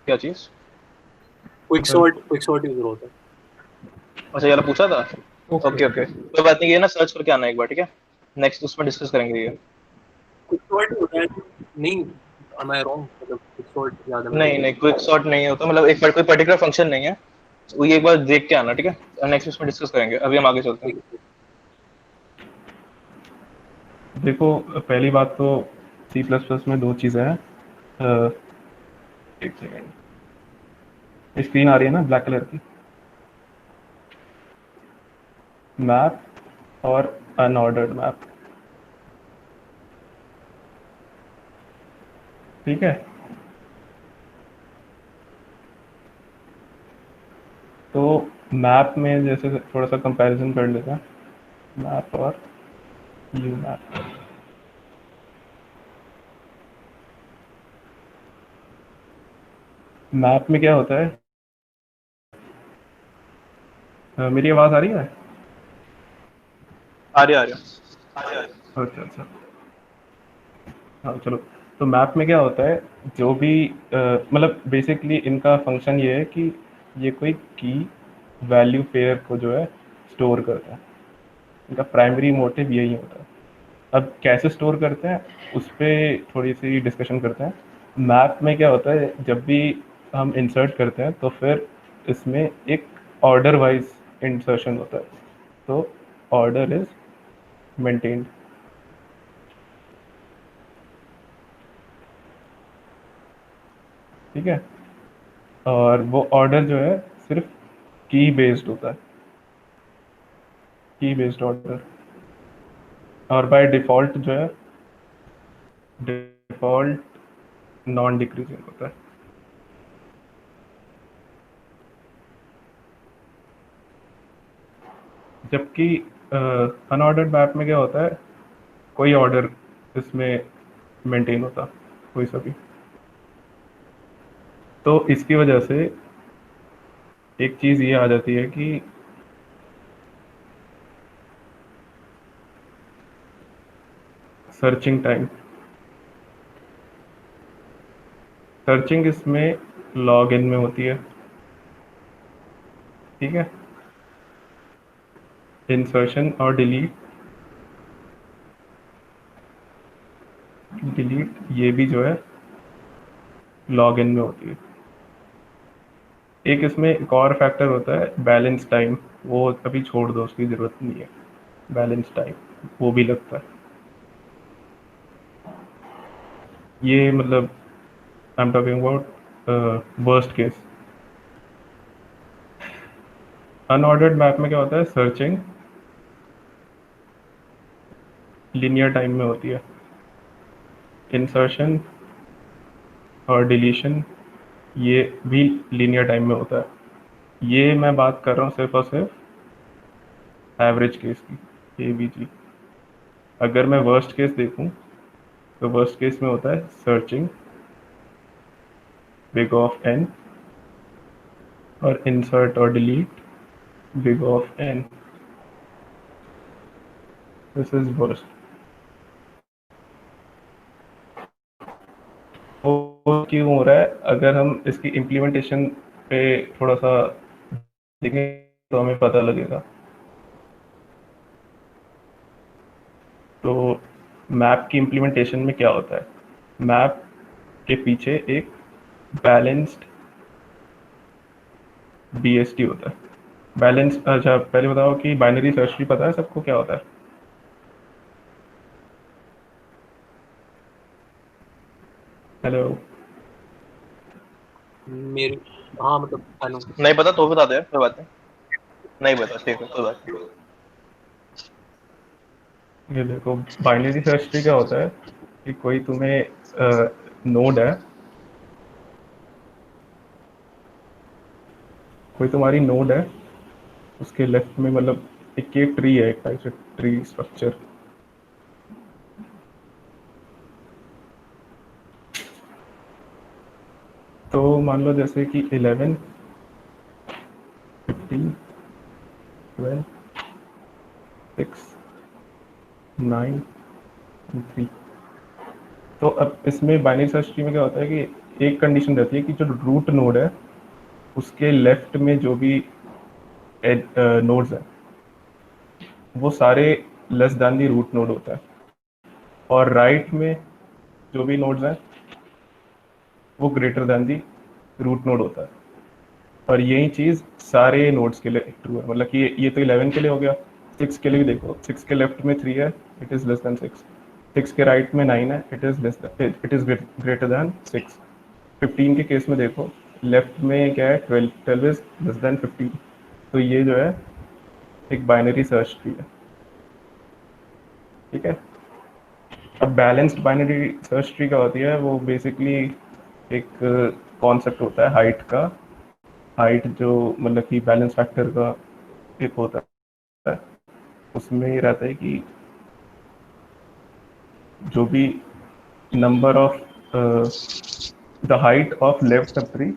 क्या चीज? क्विक सॉर्ट यूज होता है। अच्छा यार पूछा था। ओके कोई बात नहीं, ये ना सर्च करके आना एक बार, ठीक है? नेक्स्ट उसमें डिस्कस करेंगे ये। क्विक सॉर्ट होता है नहीं, am I wrong? मतलब क्विक सॉर्ट याद है? नहीं क्विक सॉर्ट नहीं होता, मतलब एक बार कोई पर्टिकुलर फंक्शन नहीं है, वो ये एक बार देख के आना, ठीक है? नेक्स्ट उसमें डिस्कस करेंगे, अभी हम आगे चलते हैं। देखो पहली बात तो C++ में दो चीज़ें हैं। एक सेकेंड, स्क्रीन आ रही है ना ब्लैक कलर की? मैप और अनऑर्डर्ड मैप, ठीक है? तो मैप में जैसे थोड़ा सा कंपैरिजन कर लेते हैं, मैप और यू मैप। मैप में क्या होता है, मेरी आवाज आ रही है? आ रही है। अच्छा हाँ चलो। तो मैप में क्या होता है, जो भी मतलब बेसिकली इनका फंक्शन ये है कि ये कोई की वैल्यू पेयर को जो है स्टोर करता है, इनका प्राइमरी मोटिव यही होता है। अब कैसे स्टोर करते हैं उस पर थोड़ी सी डिस्कशन करते हैं। मैप में क्या होता है, जब भी हम इंसर्ट करते हैं तो फिर इसमें एक ऑर्डर वाइज इंसर्शन होता है, तो ऑर्डर इज मेंटेन्ड। ठीक है, और वो ऑर्डर जो है सिर्फ की बेस्ड होता है, की बेस्ड ऑर्डर। और बाय डिफ़ॉल्ट जो है डिफ़ॉल्ट नॉन डिक्रीजिंग होता है। जबकि अनऑर्डर्ड मैप में क्या होता है, कोई ऑर्डर इसमें मेंटेन होता, कोई सा भी। तो इसकी वजह से एक चीज़ ये आ जाती है कि सर्चिंग टाइम। सर्चिंग इसमें लॉग इन में होती है। ठीक है, इंसर्शन और डिलीट ये भी जो है लॉग इन में होती है। एक इसमें एक और फैक्टर होता है बैलेंस टाइम, वो अभी छोड़ दो, उसकी ज़रूरत नहीं है। बैलेंस टाइम वो भी लगता है। ये मतलब I am talking about worst case. Unordered map में क्या होता है, सर्चिंग लीनियर टाइम में होती है, इंसर्शन और डिलीशन ये भी लीनियर टाइम में होता है। ये मैं बात कर रहा हूँ सिर्फ और सिर्फ एवरेज केस की, एवीजी। अगर मैं वर्स्ट केस देखूँ तो वर्स्ट केस में होता है सर्चिंग बिग ऑफ एन और इंसर्ट और delete big of n. This is worst. वो क्यों हो रहा है, अगर हम इसकी इम्प्लीमेंटेशन पे थोड़ा सा देखें तो हमें पता लगेगा। तो मैप की इम्प्लीमेंटेशन में क्या होता है, मैप के पीछे एक बैलेंस्ड बीएसटी होता है। बैलेंस, अच्छा पहले बताओ कि बाइनरी सर्च ट्री पता है सबको क्या होता है? हेलो, मेरे हाँ मतलब हेलो, नहीं पता तो बता दे, कोई बात नहीं पता, ठीक है कोई बात नहीं। ये देखो बाइनरी सर्च ट्री क्या होता है कि कोई तुम्हें नोड है, कोई तुम्हारी नोड है, उसके लेफ्ट में मतलब एक ट्री है, एक टाइप से ट्री स्ट्रक्चर। तो मान लो जैसे कि 11, 15, 12, 6, 9, 3। तो अब इसमें बाइनरी सर्च ट्री में क्या होता है कि एक कंडीशन रहती है कि जो रूट नोड है उसके लेफ्ट में जो भी नोड्स हैं वो सारे less than the root node होता है, और राइट में जो भी नोड्स हैं वो greater than the root node होता है। और यही चीज़ सारे नोड्स के लिए ट्रू है। मतलब कि ये तो 11 के लिए हो गया, 6 के लिए भी देखो, 6 के लेफ्ट में 3 है, इट इज़ लेस दैन 6। 6 के राइट में 9 है, इट इज़ ग्रेटर दैन 6। 15 के केस में देखो, लेफ्ट में क्या है, 12, 12 इज लेस दैन 15। तो ये जो है एक बाइनरी सर्च ट्री है। ठीक है, अब बैलेंस्ड बाइनरी सर्च ट्री क्या होती है, वो बेसिकली एक कॉन्सेप्ट होता है हाइट का। हाइट जो मतलब कि बैलेंस फैक्टर का एक होता है, उसमें ये रहता है कि जो भी number of the height of left sub tree,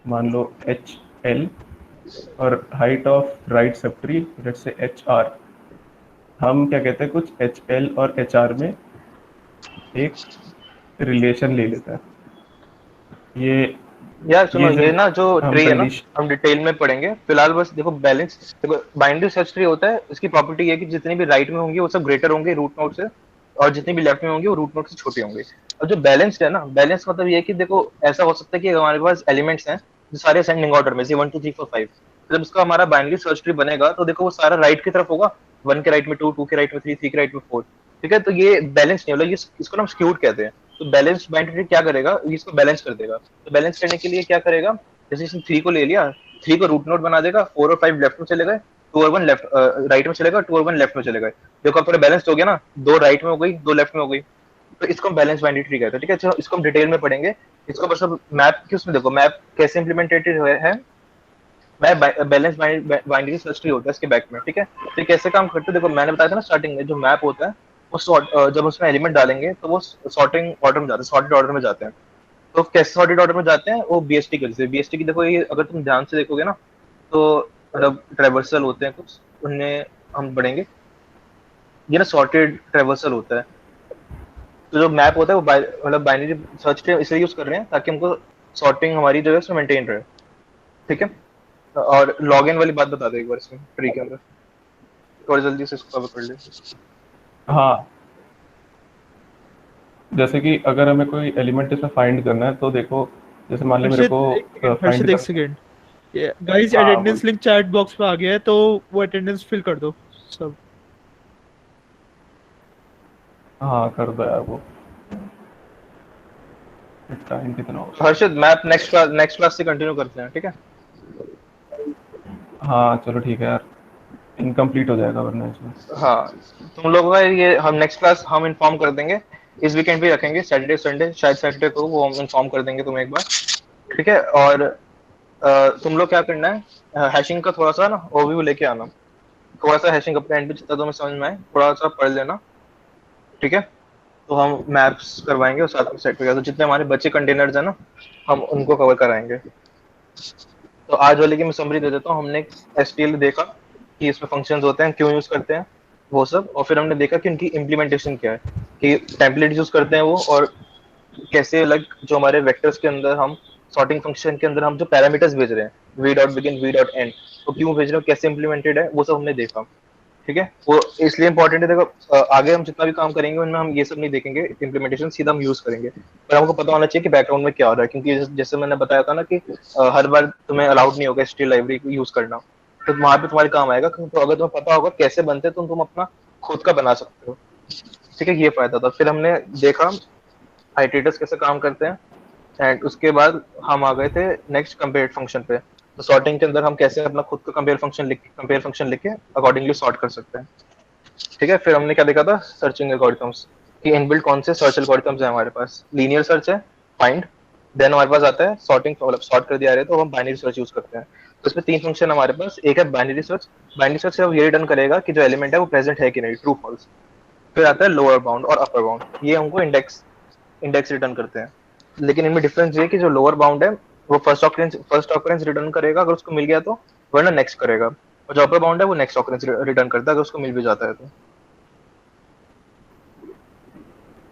मान लो HL, और height of right sub tree let's say HR। हम क्या कहते हैं, कुछ HL और HR में एक रिलेशन ले लेते हैं। ये यार सुनो, ये ये ना जो हम ट्री है ना, कंडीशन हम डिटेल में पढ़ेंगे। फिलहाल बस देखो बैलेंस, देखो बाइनरी सर्च ट्री होता है, इसकी प्रॉपर्टी ये है कि जितनी भी राइट में होंगी वो सब ग्रेटर होंगे रूट नोड से, और जितनी भी लेफ्ट में होंगी वो रूट नोड से छोटी होंगी। और जो बैलेंस्ड है ना, बैलेंस मतलब ये है कि देखो ऐसा हो सकता है कि हमारे पास एलिमेंट्स हैं जो सारे असेंडिंग ऑर्डर में, जैसे 1 2 3 4 5। जब उसका हमारा बाइनरी सर्च ट्री बनेगा तो देखो वो सारा राइट की तरफ होगा, 1 के राइट में 2, 2 के राइट में 3, 3 के राइट में 4। ठीक है, तो ये बैलेंस नहीं होगा, ये इसको ना हम स्क्यूड कहते हैं। तो बैलेंस्ड बाइनरी ट्री क्या करेगा, ये इसको बैलेंस कर देगा। तो बैलेंस करने के लिए क्या करेगा, जैसे इसने 3 को ले लिया, 3 को रूट नोड बना देगा, 4 और 5 लेफ्ट में चले गए, 2 और 1 लेफ्ट राइट में चलेगा, 2 और 1 लेफ्ट में चले गए। देखो अब पूरा बैलेंस्ड हो गया ना, 2 राइट में हो गई, 2 लेफ्ट में हो गई। तो इसको हम बैलेंस बाइनरी ट्री कहते हैं। ठीक है, चलो इसको हम डिटेल में पढ़ेंगे। इसको बस अब मैप की उसमें देखो, मैप कैसे इंप्लीमेंटेड है। Map balance binary search tree होता है इसके बैक में। ठीक है, तो ये कैसे काम करते हैं, देखो मैंने बताया था ना स्टार्टिंग में, जो मैप होता है वो सॉर्ट, जब उसमें एलिमेंट डालेंगे तो वो सॉर्टिंग ऑर्डर में जाते हैं, सॉर्टेड ऑर्डर में जाते हैं। तो कैसे सॉर्टेड ऑर्डर में जाते हैं, वो बीएसटी के जरिए। बीएसटी की देखो, ये अगर तुम ध्यान से देखोगे ना, तो मतलब ट्रेवर्सल होते हैं कुछ, उनमें हम बढ़ेंगे, ये ना सॉर्टेड ट्रेवर्सल होता है। तो जो मैप होता है वो मतलब बाइनरी सर्च ट्री इसलिए यूज कर रहे हैं ताकि हमको सॉर्टिंग हमारी जो है उसमें मेंटेन रहे। ठीक है, और लॉगिन वाली बात बता दो एक बार इसमें ट्री के अंदर, थोड़ी जल्दी से इसको कवर कर ले। हाँ, जैसे कि अगर हमें कोई एलिमेंट इसमें फाइंड करना है तो देखो, जैसे मान लो मेरे को हर्षित फाइंड एक सेकेंड, गाइस हाँ अटेंडेंस लिंक चैट बॉक्स में आ गया है, तो वो अटेंडेंस फिल कर दो सब। हाँ कर दो यार वो। टाइम कितना हो? हर्षित मैप नेक्स्ट क्लास से कंटिन्यू करते हैं, ठीक है? हाँ चलो ठीक है यार, इनकम्प्लीट हो जाएगा वरना इसमें। हाँ, तुम लोगों का ये हम नेक्स्ट क्लास हम इन्फॉर्म कर देंगे, इस वीकेंड भी रखेंगे, सैटरडे संडे, शायद सैटरडे को वो हम इन्फॉर्म कर देंगे तुम्हें एक बार। ठीक है, और तुम लोग क्या करना है, हैशिंग का थोड़ा सा ना ओवरव्यू लेके आना, थोड़ा सा हैशिंग अपने एंड पे जितना तुम्हें समझ में आए थोड़ा सा पढ़ लेना। ठीक है, तो हम मैप्स करवाएंगे और साथ में सेट करेंगे, तो जितने हमारे बच्चे कंटेनर्स हैं ना हम उनको कवर कराएंगे। तो आज वाले की मैं समरी दे देता हूँ। हमने एसटीएल देखा कि इसमें फंक्शंस होते हैं, क्यों यूज करते हैं वो सब, और फिर हमने देखा कि उनकी इम्प्लीमेंटेशन क्या है, कि टेम्पलेट यूज करते हैं वो, और कैसे अलग जो हमारे वेक्टर्स के अंदर हम सॉर्टिंग फंक्शन के अंदर हम जो पैरामीटर्स भेज रहे हैं, V dot begin V dot and, तो क्यों भेज रहे हो, कैसे इम्प्लीमेंटेड है, वो सब हमने देखा। ठीक है, वो इसलिए इंपॉर्टेंट है। देखो आगे हम जितना भी काम करेंगे उनमें हम ये सब नहीं देखेंगे इम्प्लीमेंटेशन, सीधा हम यूज करेंगे। पर हमको पता होना चाहिए कि बैकग्राउंड में क्या हो रहा है, क्योंकि जैसे मैंने बताया था ना कि हर बार तुम्हें अलाउड नहीं होगा एचटीएमएल लाइब्रेरी को यूज करना, तो वहां पे तुम्हारे काम आएगा। तो अगर तुम्हें पता होगा कैसे बनते हैं तो तुम अपना खुद का बना सकते हो। ठीक है, ये फायदा था। फिर हमने देखा आइटरेटर्स कैसे काम करते हैं, एंड उसके बाद हम आ गए थे नेक्स्ट कंपेयर फंक्शन पे। तो सॉर्टिंग के अंदर हम कैसे अपना खुद का कंपेयर फंक्शन लिख के अकॉर्डिंगली सॉर्ट कर सकते हैं। ठीक है, फिर हमने क्या देखा था, सर्चिंग एल्गोरिथम्स, कि इनबिल्ट कौन से सर्च एल्गोरिथम्स हैं हमारे पास। लीनियर सर्च है, फाइंड, देन हमारे पास आता है सॉर्टिंग, मतलब सॉर्ट कर दिया रहे तो हम बाइनरी सर्च यूज करते हैं। तो इसमें 3 फंक्शन हमारे पास, एक है बाइनरी सर्च। बाइनरी सर्च से वो ये रिटर्न करेगा कि जो एलिमेंट है वो प्रेजेंट है कि नहीं, ट्रू फॉल्स। फिर आता है लोअर बाउंड और अपर बाउंड, ये हमको इंडेक्स रिटर्न करते हैं। लेकिन इनमें डिफरेंस ये है कि जो लोअर बाउंड है वो फर्स्ट ऑकरेंस रिटर्न करेगा अगर उसको मिल गया तो, वरना नेक्स्ट करेगा। और जो अपर बाउंड है वो नेक्स्ट ऑकरेंस रिटर्न करता है अगर उसको मिल भी जाता है तो।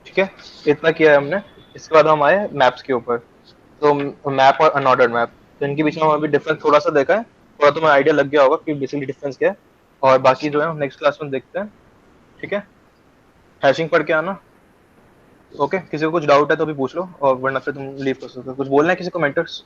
ठीक है, इतना किया है हमने। इसके बाद हम आए मैप्स के ऊपर। तो मैप और अनऑर्डर्ड मैप, तो इनके बीच में हम अभी डिफरेंस थोड़ा सा देखा है, थोड़ा तुम्हें आइडिया लग गया होगा कि बेसिकली डिफरेंस क्या है, और बाकी जो है हम नेक्स्ट क्लास में देखते हैं। ठीक है, हैशिंग पढ़ के आना। ओके, किसी को कुछ डाउट है तो भी पूछ लो, और वरना फिर तुम लीव कर सकते हो। कुछ बोलना है किसी को, मेंटर्स?